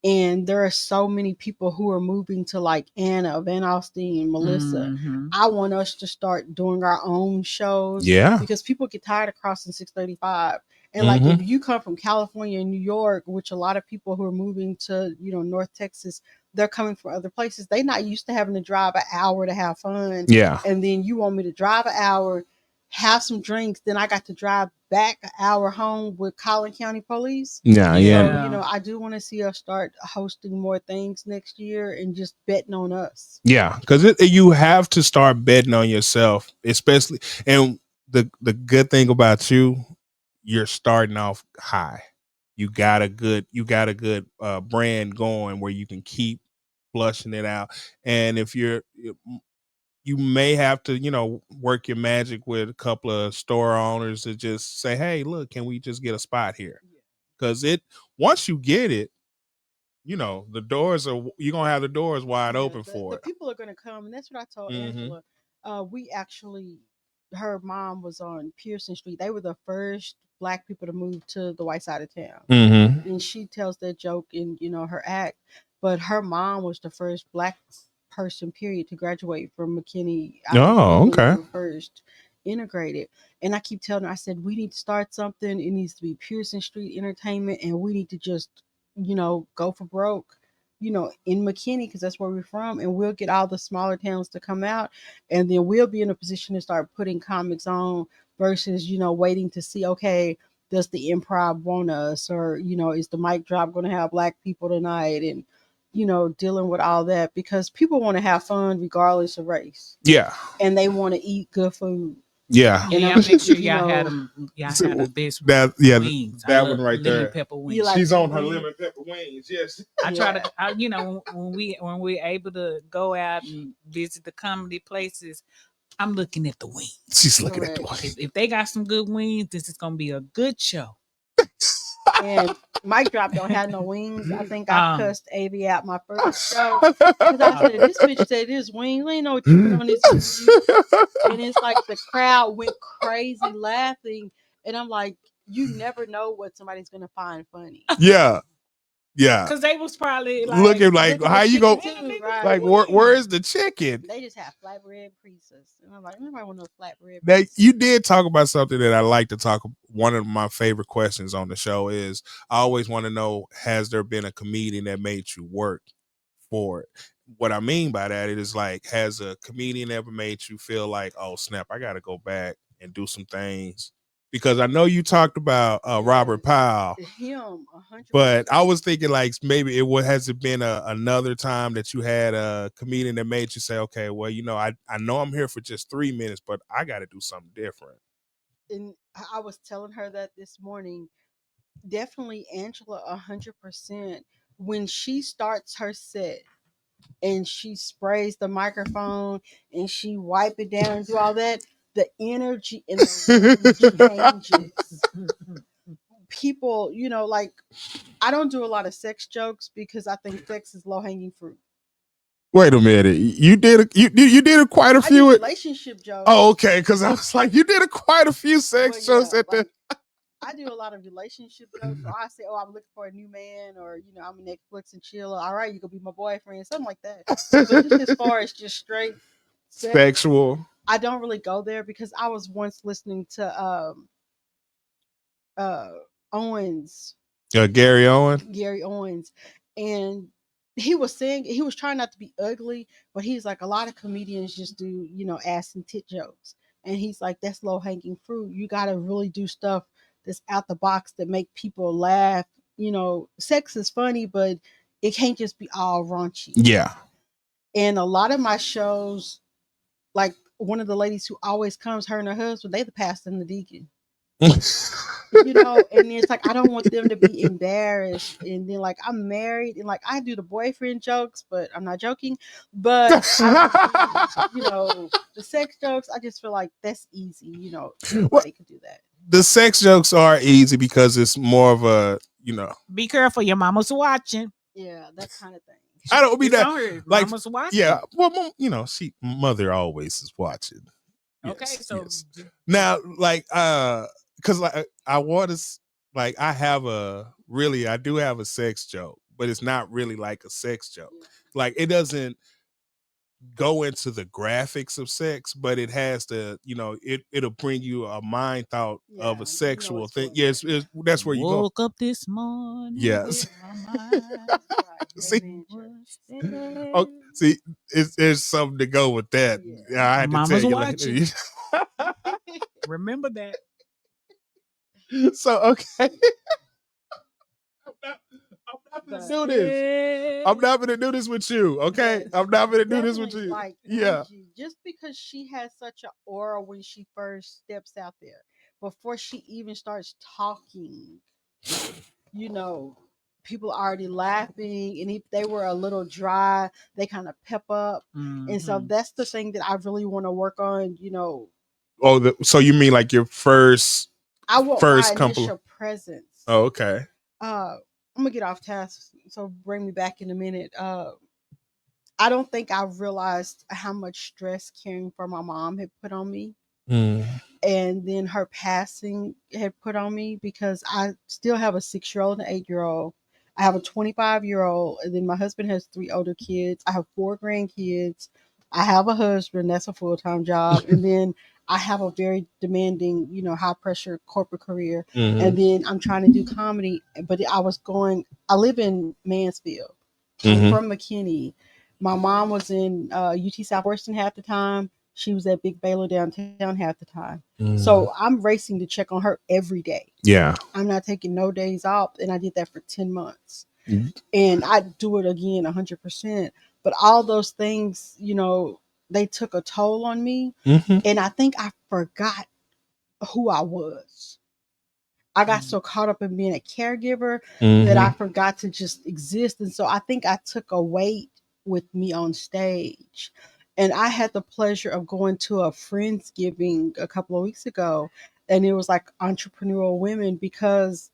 And there are so many people who are moving to like Anna, Van Alstine, Melissa. Mm-hmm. I want us to start doing our own shows Yeah. because people get tired of crossing 635. And like if Mm-hmm. you come from California and New York, which a lot of people who are moving to, North Texas, they're coming from other places. They're not used to having to drive an hour to have fun. Yeah. And then you want me to drive an hour, have some drinks, then I got to drive back an hour home with Collin County Police. Yeah. So, Yeah. I do want to see us start hosting more things next year and just betting on us. Yeah, because you have to start betting on yourself, especially. And the good thing about you, you're starting off high. You got a good brand going where you can keep flushing it out. And if you may have to, work your magic with a couple of store owners to just say, hey, look, can we just get a spot here? Because once you get it, the doors are you're gonna have the doors wide Yeah, open the, for the it. people are going to come. And that's what I told Mm-hmm. Angela. We actually, her mom was on Pearson Street. They were the first black people to move to the white side of town. Mm-hmm. And she tells that joke in her act. But her mom was the first black person, period, to graduate from McKinney. I think Oh, when okay. we were first integrated. And I keep telling her, I said, we need to start something. It needs to be Pearson Street Entertainment, and we need to just, go for broke. In McKinney, because that's where we're from, and we'll get all the smaller towns to come out, and then we'll be in a position to start putting comics on versus, waiting to see, okay, does the improv want us, or is the mic drop going to have black people tonight, and dealing with all that, because people want to have fun regardless of race, Yeah. and they want to eat good food. Yeah. And Yeah, I'm make sure just, y'all had them. Y'all had the best that yeah, wings. I that one love right lemon there. pepper you wings. like She's on her wings? lemon pepper wings. Yes. I try to, Yeah. when we're able to go out and visit the comedy places, I'm looking at the wings. She's looking at the Correct. wings. If they got some good wings, this is gonna be a good show. And Mike Drop don't have no wings. I think I Um, cussed Avi out my first show because I said, "This bitch said this wings. I ain't know what you put on this interview." And it's like the crowd went crazy laughing, and I'm like, "You never know what somebody's gonna find funny." Yeah. Yeah. Cause they was probably like, Looking like Looking how at you go chicken too, like right? where is the chicken? They just have flatbread pieces, and I'm like, nobody want no flatbread Now pieces. you did talk about something that I like to talk. One of my favorite questions on the show is I always want to know, has there been a comedian that made you work for it? What I mean by that is like, has a comedian ever made you feel like, oh snap, I got to go back and do some things? Because I know you talked about Robert Powell, Him, 100%. but I was thinking like maybe has it been another time that you had a comedian that made you say, okay, well, I know I'm here for just 3 minutes, but I got to do something different. And I was telling her that this morning. Definitely Angela, 100%. When she starts her set and she sprays the microphone and she wipe it down and do all that, the energy in the room changes. People, like, I don't do a lot of sex jokes because I think sex is low hanging fruit. Wait a minute, you did quite a I do few. relationship jokes. Oh, okay, because I was like, you did quite a few sex Well, shows yeah, at the. like I do a lot of relationship jokes. So I say, "Oh, I'm looking for a new man," or I'm a Netflix and chill. All right, you gonna be my boyfriend, something like that. But just as far as just straight sex, Sexual. I don't really go there because I was once listening to uh Owens, Gary Owen. Gary Owens, and he was saying he was trying not to be ugly, but he's like, a lot of comedians just do ass and tit jokes, and he's like, that's low hanging fruit. You got to really do stuff that's out the box that make people laugh. Sex is funny, but it can't just be all raunchy. Yeah. And a lot of my shows, like one of the ladies who always comes, her and her husband, they the pastor and the deacon. And it's like I don't want them to be embarrassed. And then like I'm married and like I do the boyfriend jokes, but I'm not joking. But I do, the sex jokes. I just feel like that's easy. Anybody could do that. The sex jokes are easy because it's more of a, be careful, your mama's watching. Yeah, that kind of thing. I don't mean It's that on her. like, Mama's watching. yeah. Well, she mother always is watching. Okay, Yes, so yes. Now, like, because like I want to, like, I do have a sex joke, but it's not really like a sex joke. Like it doesn't go into the graphics of sex, but it has to, it'll bring you a mind thought of a sexual thing. Yes, that's where you go. Woke up this morning. Yes. My mind See, was there. oh, see, there's something to go with that. Yeah, I had Mama's to tell watching. you. Remember that. So okay. I'm not gonna do this. I'm not gonna do this with you, okay? Yes, I'm not gonna do this with definitely, you. like, Yeah. just because she has such an aura when she first steps out there, before she even starts talking, you know, people are already laughing, and if they were a little dry, they kind of pep up, and so Mhm. that's the thing that I really want to work on. Oh, so you mean like your first I want my couple? initial presence. Oh, okay. I'm gonna get off task, so bring me back in a minute. I don't think I realized how much stress caring for my mom had put on me, Mm. and then her passing had put on me, because I still have a 6-year-old and an 8-year-old. I have a 25-year-old, and then my husband has 3 older kids. I have 4 grandkids. I have a husband that's a full time job, and then I have a very demanding, high pressure corporate career, Mm-hmm. and then I'm trying to do comedy. But I live in Mansfield. I'm Mm-hmm. from McKinney. My mom was in UT Southwestern half the time. She was at Big Baylor downtown half the time. Mm. So I'm racing to check on her every day. Yeah. I'm not taking no days off, and I did that for 10 months. Mm. And I do it again 100%. But all those things, they took a toll on me. Mm-hmm. And I think I forgot who I was. I got so caught up in being a caregiver that I forgot to just exist. And so I think I took a weight with me on stage. And I had the pleasure of going to a Friendsgiving a couple of weeks ago. And it was like entrepreneurial women, because,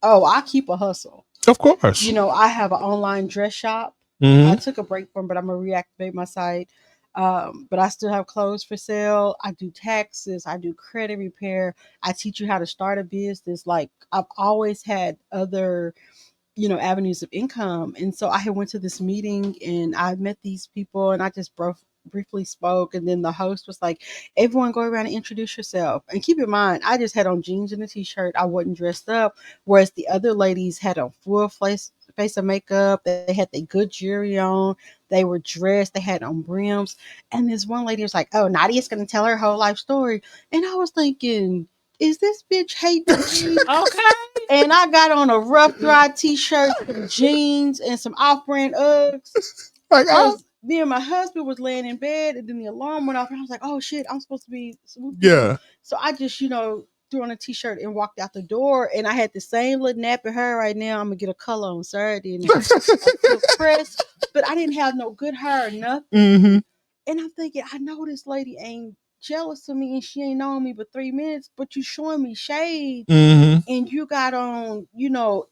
I keep a hustle. Of course. I have an online dress shop. Mm-hmm. I took a break from, but I'm gonna reactivate my site. But I still have clothes for sale. I do taxes. I do credit repair. I teach you how to start a business. Like, I've always had other, avenues of income. And so I had went to this meeting, and I met these people, and I just briefly spoke, and then the host was like, everyone go around and introduce yourself. And keep in mind, I just had on jeans and a t-shirt. I wasn't dressed up, whereas the other ladies had a full face of makeup. They had their good jewelry on. They were dressed. They had on brims. And this one lady was like, oh, Nadia's going to tell her whole life story. And I was thinking, is this bitch hating me? Okay. And I got on a rough dry t-shirt, some jeans, and some off-brand Uggs. Like, Because me and my husband was laying in bed, and then the alarm went off, and I was like, oh shit, I'm supposed to be swooping. yeah. So I just, threw on a t-shirt and walked out the door, and I had the same little nappy hair right now. I'm gonna get a color on Saturday, and I'm still pressed, but I didn't have no good hair or nothing. Mm-hmm. And I'm thinking, I know this lady ain't jealous of me, and she ain't known me but 3 minutes, but you showing me shade. Mm-hmm. And you got on,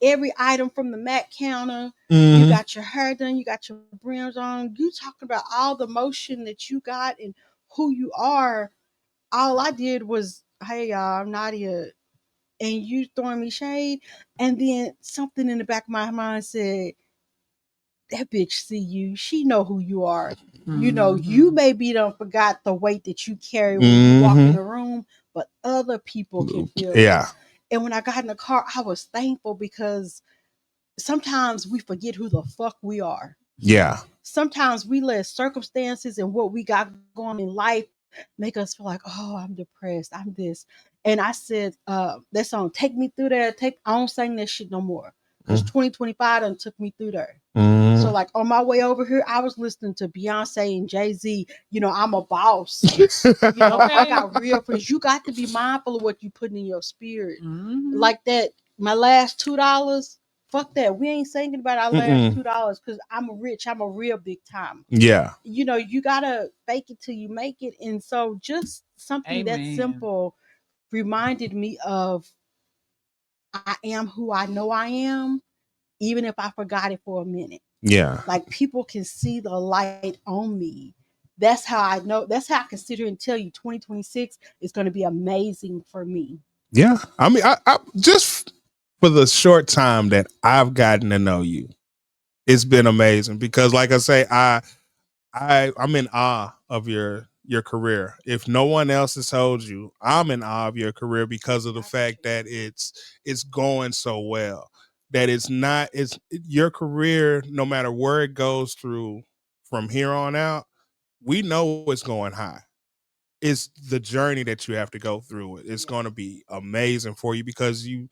every item from the Mac counter. Mm-hmm. You got your hair done. You got your brims on. You talking about all the motion that you got and who you are. All I did was, hey, y'all, I'm Nadia. And you throwing me shade. And then something in the back of my mind said, that bitch see you. She know who you are. You maybe don't forgot the weight that you carry when you walk in the room, but other people can feel it. Yeah. And when I got in the car, I was thankful, because sometimes we forget who the fuck we are. Yeah. Sometimes we let circumstances and what we got going in life make us feel like, oh, I'm depressed. I'm this. And I said, that song, Take Me Through There. I don't sing that shit no more, because 2025 done took me through there. So, like, on my way over here, I was listening to Beyonce and Jay-Z. I'm a boss. I got real friends. You got to be mindful of what you put in your spirit. Like that, my last $2. Fuck that. We ain't singing about our last $2, because I'm rich. I'm a real big time. Yeah. You gotta fake it till you make it. And so just something that simple reminded me of, I am who I know I am, even if I forgot it for a minute. Yeah. Like, people can see the light on me. That's how I know. That's how I can sit here and tell you 2026 is going to be amazing for me. Yeah. I mean, I just for the short time that I've gotten to know you, It's been amazing because, like I say, I'm in awe of your career. If no one else has told you, I'm in awe of your career because of the fact that it's going so well. That it's not it's your career, no matter where it goes through from here on out, we know it's going high. It's the journey that you have to go through. It's going to be amazing for you because you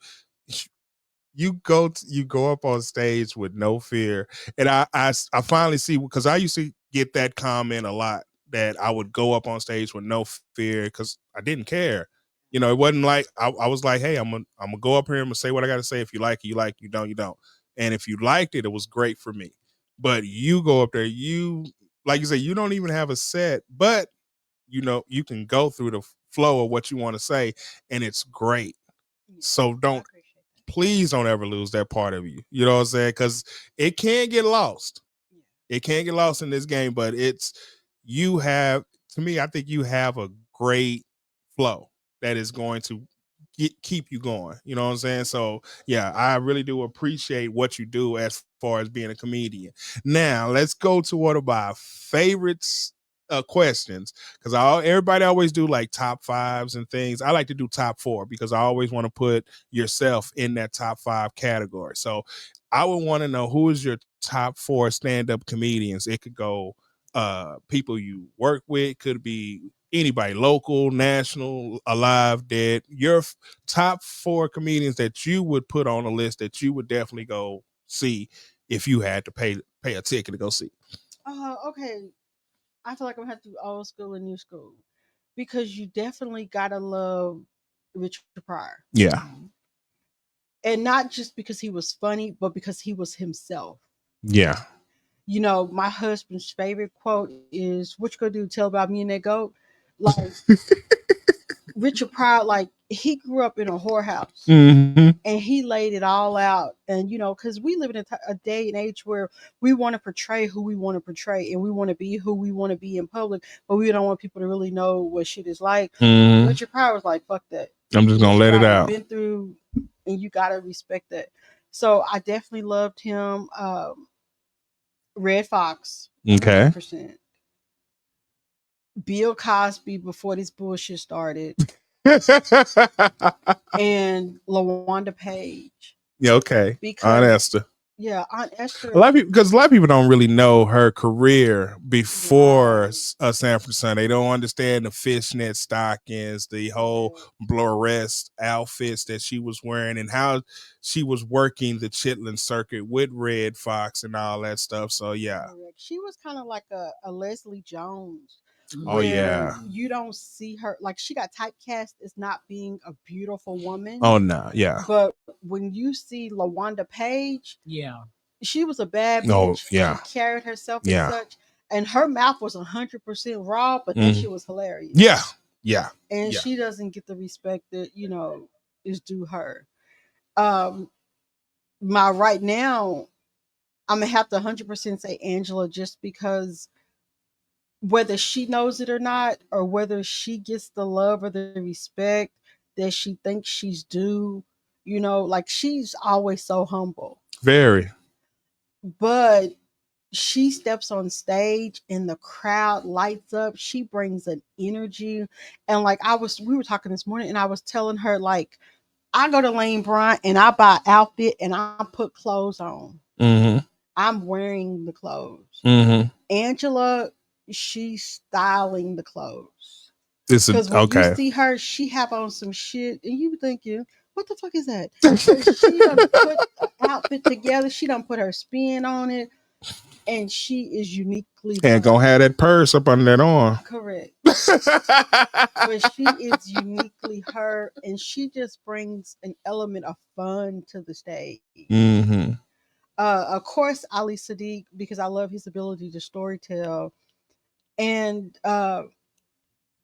go up on stage with no fear, and I finally see, because I used to get that comment a lot, that I would go up on stage with no fear because I didn't care. You know, it wasn't like I was like, hey, I'm gonna go up here, I'm gonna say what I gotta say. If you like it, you like it. You don't, you don't. And if you liked it, it was great for me. But you go up there, you, like you say, you don't even have a set, but you know you can go through the flow of what you want to say, and it's great. So don't, please don't ever lose that part of you. You know what I'm saying? Because it can get lost. It can get lost in this game, but it's, you have, to me, I think you have a great flow that is going to keep you going. You know what I'm saying? So yeah, I really do appreciate what you do as far as being a comedian. Now let's go to one of my favorites questions, because everybody always do like top fives and things. I like to do top four because I always want to put yourself in that top five category. So I would want to know, who is your top four stand-up comedians? It could go people you work with, could be anybody, local, national, alive, dead. Your top four comedians that you would put on a list that you would definitely go see if you had to pay a ticket to go see. Okay. I feel like I'm gonna have to do old school and new school because you definitely gotta love Richard Pryor, Yeah. and not just because he was funny, but because he was himself. Yeah. You know, my husband's favorite quote is, "What you gonna do? Tell about me and that goat?" Like Richard Pryor, like he grew up in a whorehouse. Mm-hmm. And he laid it all out. And, you know, because we live in a day and age where we want to portray who we want to portray and we want to be who we want to be in public, but we don't want people to really know what shit is like. Mm-hmm. Richard Pryor was like, fuck that. I'm just going to let it out. Been through, and you got to respect that. So I definitely loved him. Red Fox. Okay. 100%. Bill Cosby before this bullshit started. And LaWanda Page. Yeah, okay. Because Aunt Esther. Yeah, Aunt Esther. A lot of people, because a lot of people don't really know her career before Sanford and Son. They don't understand the fishnet stockings, the whole Blurrest outfits that she was wearing, and how she was working the Chitlin circuit with Red Fox and all that stuff. So yeah, she was kind of like a Leslie Jones. Oh yeah. You don't see her, like, she got typecast as not being a beautiful woman. Oh no, yeah. But when you see LaWanda Page, Yeah, she was a bad bitch. Oh yeah. She carried herself as such, and her mouth was 100% raw, but that shit was hilarious. Yeah, yeah. And she doesn't get the respect that, you know, is due her. My right now, I'm gonna have to 100% say Angela, just because whether she knows it or not, or whether she gets the love or the respect that she thinks she's due, you know, like, she's always so humble. Very. But she steps on stage and the crowd lights up. She brings an energy. And like we were talking this morning, and I was telling her, like, I go to Lane Bryant and I buy outfit and I put clothes on. Mm-hmm. I'm wearing the clothes. Mm-hmm. Angela, she's styling the clothes. Because when you see her, she have on some shit, and you thinking, what the fuck is that? She done put an outfit together. She done put her spin on it, and she is uniquely. And gonna have that purse up under that arm. Correct. But she is uniquely her, and she just brings an element of fun to the stage. Mm-hmm. Of course, Ali Sadiq, because I love his ability to storytell. And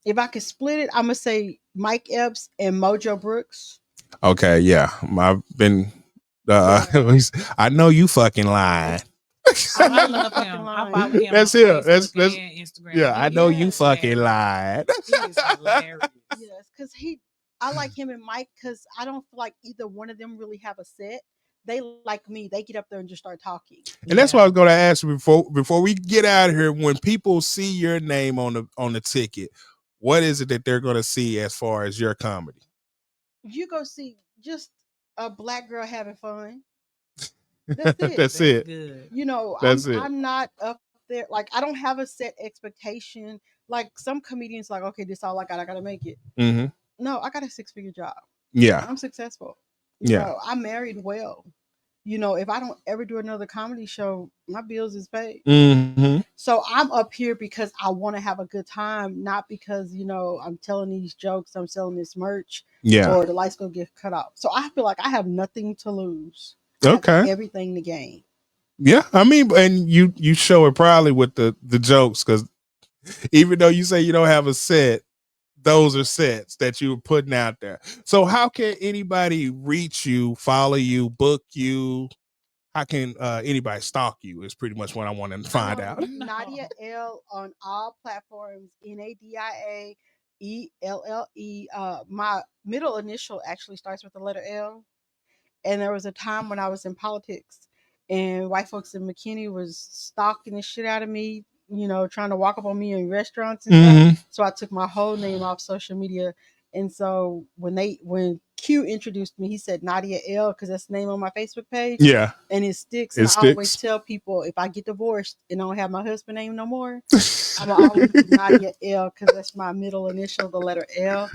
if I could split it, I'm gonna say Mike Epps and Mojo Brooks. Okay, yeah, I've been. I know you fucking lying. I love him. I follow him. That's on him. Facebook That's and Instagram. yeah. I know you fucking lied. He is hilarious. Yes, because I like him and Mike, because I don't feel like either one of them really have a set. they like me. They get up there and just start talking. And that's what I was going to ask you before we get out of here. When people see your name on the ticket, what is it that they're going to see as far as your comedy? You go see just a black girl having fun. That's it. That's it. Good. You know, That's it. I'm not up there. Like I don't have a set expectation. Like some comedians, like okay, this all I got. I gotta make it. Mm-hmm. No, I got a 6-figure job. Yeah. I'm successful. Yeah. No, I married well. You know, if I don't ever do another comedy show, my bills is paid. Mm-hmm. So I'm up here because I want to have a good time, not because, you know, I'm telling these jokes, I'm selling this merch, Yeah. or the lights gonna get cut off. So I feel like I have nothing to lose. I have Okay. everything to gain. Yeah. I mean, and you show it probably with the jokes, because even though you say you don't have a set, those are sets that you were putting out there. So how can anybody reach you, follow you, book you? How can anybody stalk you is pretty much what I want to find out. Nadia Elle on all platforms, NadiaElle. My middle initial actually starts with the letter L. And there was a time when I was in politics and white folks in McKinney was stalking the shit out of me, you know, trying to walk up on me in restaurants and stuff. So I took my whole name off social media. And so when Q introduced me, he said Nadia Elle because that's the name on my Facebook page. Yeah. And it sticks. It And I sticks. always tell people if I get divorced and don't have my husband name no more, I'm always be Nadia Elle because that's my middle initial, the letter L.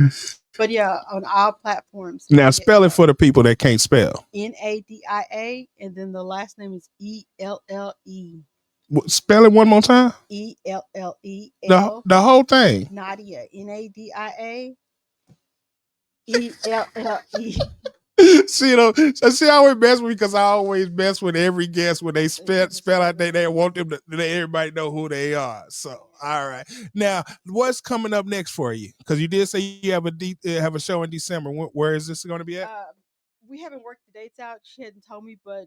But yeah, on all platforms. Now spell it for the people that can't spell. Nadia, and then the last name is Elle. Spell it one more time. Elle. The whole thing. Nadia, Nadia, Elle. See, you know, see, I always mess with me because I always mess with every guest when they spell out they want them to let everybody know who they are. So, all right. Now, what's coming up next for you? Because you did say you have a show in December. Where is this going to be at? We haven't worked the dates out. She hadn't told me, but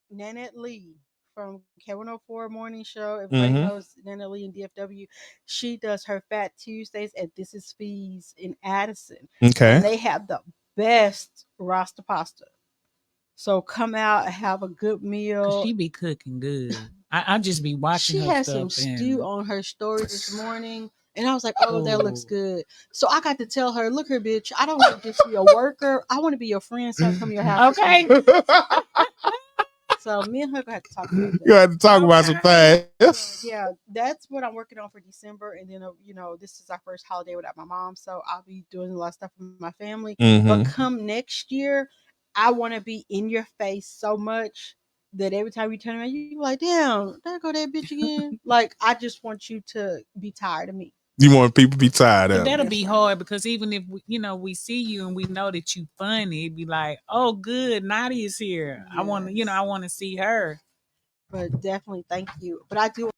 Nanette Lee from K104 Morning Show. Everybody knows Nanette Lee in DFW. She does her Fat Tuesdays at This Is Fees in Addison. Okay. And they have the best Rasta pasta. So come out and have a good meal. She be cooking good. I just be watching. She her had stuff some stew and on her story this morning. And I was like, oh, that looks good. So I got to tell her, look here, bitch, I don't want to just be a worker. I want to be your friend so I come to your house. Okay. So me and her gonna have to talk about that. You have to talk about some things. Yeah, that's what I'm working on for December. And then, you know, this is our first holiday without my mom. So I'll be doing a lot of stuff with my family. But come next year, I want to be in your face so much that every time you turn around, you be like, damn, there go that bitch again. Like, I just want you to be tired of me. You want people to be tired of it. That'll be hard because even if we see you and we know that you funny, it'd be like, oh, good, Nadia's here. Yes. I want to see her. But definitely, thank you. But I do.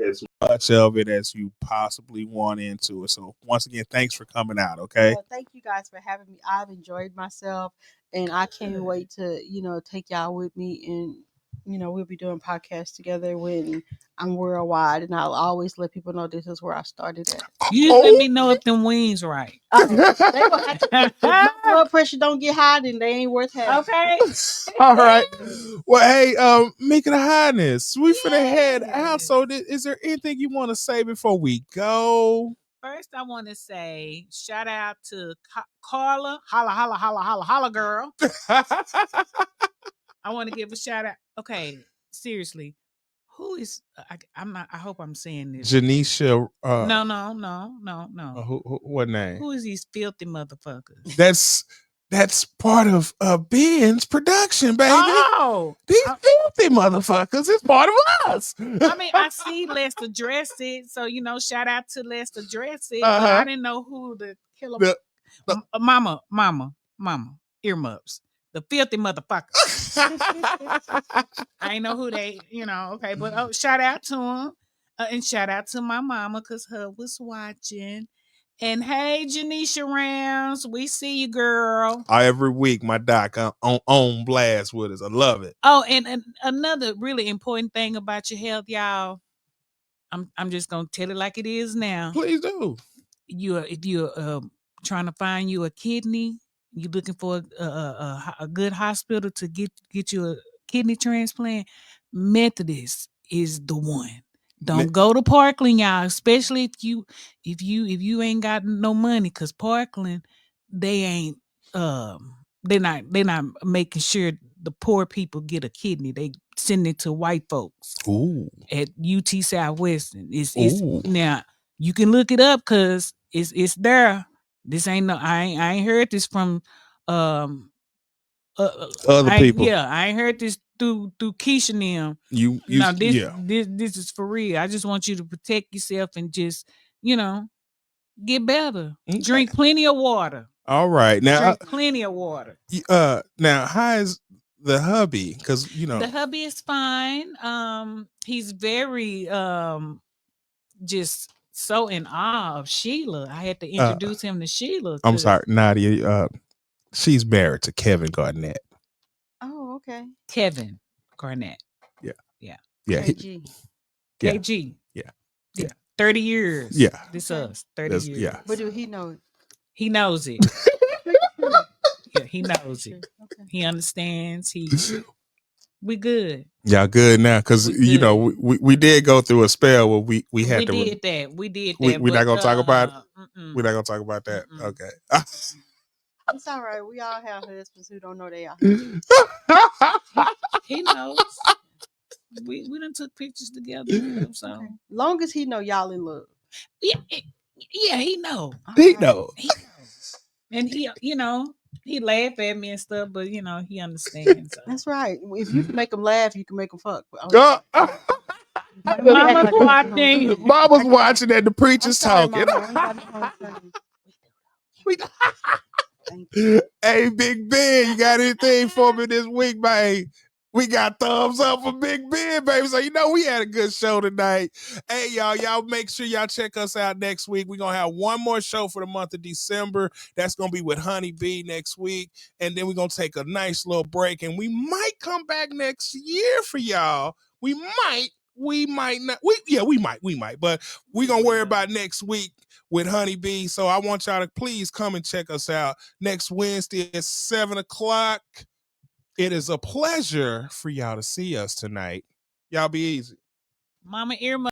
As much of it as you possibly want into it. So once again, thanks for coming out. Okay. Thank you guys for having me. I've enjoyed myself, and I can't wait to take y'all with me. And we'll be doing podcasts together when I'm worldwide, and I'll always let people know this is where I started at. You just let me know if them wings right. If my blood pressure don't get high, then they ain't worth having. Okay. All right. Well, hey, Mika the Highness, we finna head out. So, is there anything you want to say before we go? First, I want to say shout out to Carla, holla, holla, holla, holla, holla, girl. I want to give a shout out. Okay, seriously, who is? I'm not. I hope I'm saying this. Janisha. No. What name? Who is these filthy motherfuckers? That's That's part of Ben's production, baby. Oh, These filthy motherfuckers is part of us. I mean, I see Lester dress it, so shout out to Lester dress it. But I didn't know who the killer. Mama, earmuffs, the filthy motherfuckers. I ain't know who they, okay, but shout out to them, and shout out to my mama because her was watching. And hey, Janisha Rams, we see you, girl. Every week, my doc on blast with us. I love it. Oh, and another really important thing about your health, y'all. I'm just gonna tell it like it is now. Please do. If you're trying to find you a kidney, you're looking for a good hospital to get you a kidney transplant. Methodist is the one. Don't go to Parkland, y'all. Especially if you ain't got no money, because Parkland, they ain't they're not making sure the poor people get a kidney. They send it to white folks. Ooh. At UT Southwestern. It's now you can look it up because it's there. This ain't no I ain't heard this from other people. Yeah, I ain't heard this through Keisha and them. This is for real. I just want you to protect yourself and just get better. Okay. Drink plenty of water. All right, now drink plenty of water. Now how is the hubby? Because the hubby is fine. He's very just so in awe of Sheila. I had to introduce him to Sheila. I'm sorry, Nadia. She's married to Kevin Garnett. Oh, okay. Kevin Garnett. Yeah. KG. KG. Yeah. 30 years. Yeah. This us. 30 years. Yeah. But do he know it? He knows it. Yeah, he knows it. Okay. He understands. We good. Y'all good now, because we did go through a spell where we had to. We did that. We're not gonna talk about it. We're not gonna talk about that. Okay. It's all right. We all have husbands who don't know they are. He knows. We done took pictures together. So okay. Long as he know y'all in love. Yeah, he know. He know. And he laugh at me and stuff, but he understands. So. That's right. If you can make him laugh, you can make him fuck. Mama's watching. Mama's watching and the preacher's talking. Hey, Big Ben, you got anything for me this week, man? We got thumbs up for Big Ben, baby. So we had a good show tonight. Hey, y'all make sure y'all check us out next week. We're going to have one more show for the month of December. That's going to be with Honey B next week. And then we're going to take a nice little break. And we might come back next year for y'all. We might not. We might. But we're going to worry about next week with Honey B. So I want y'all to please come and check us out next Wednesday at 7:00. It is a pleasure for y'all to see us tonight. Y'all be easy. Mama earmuff.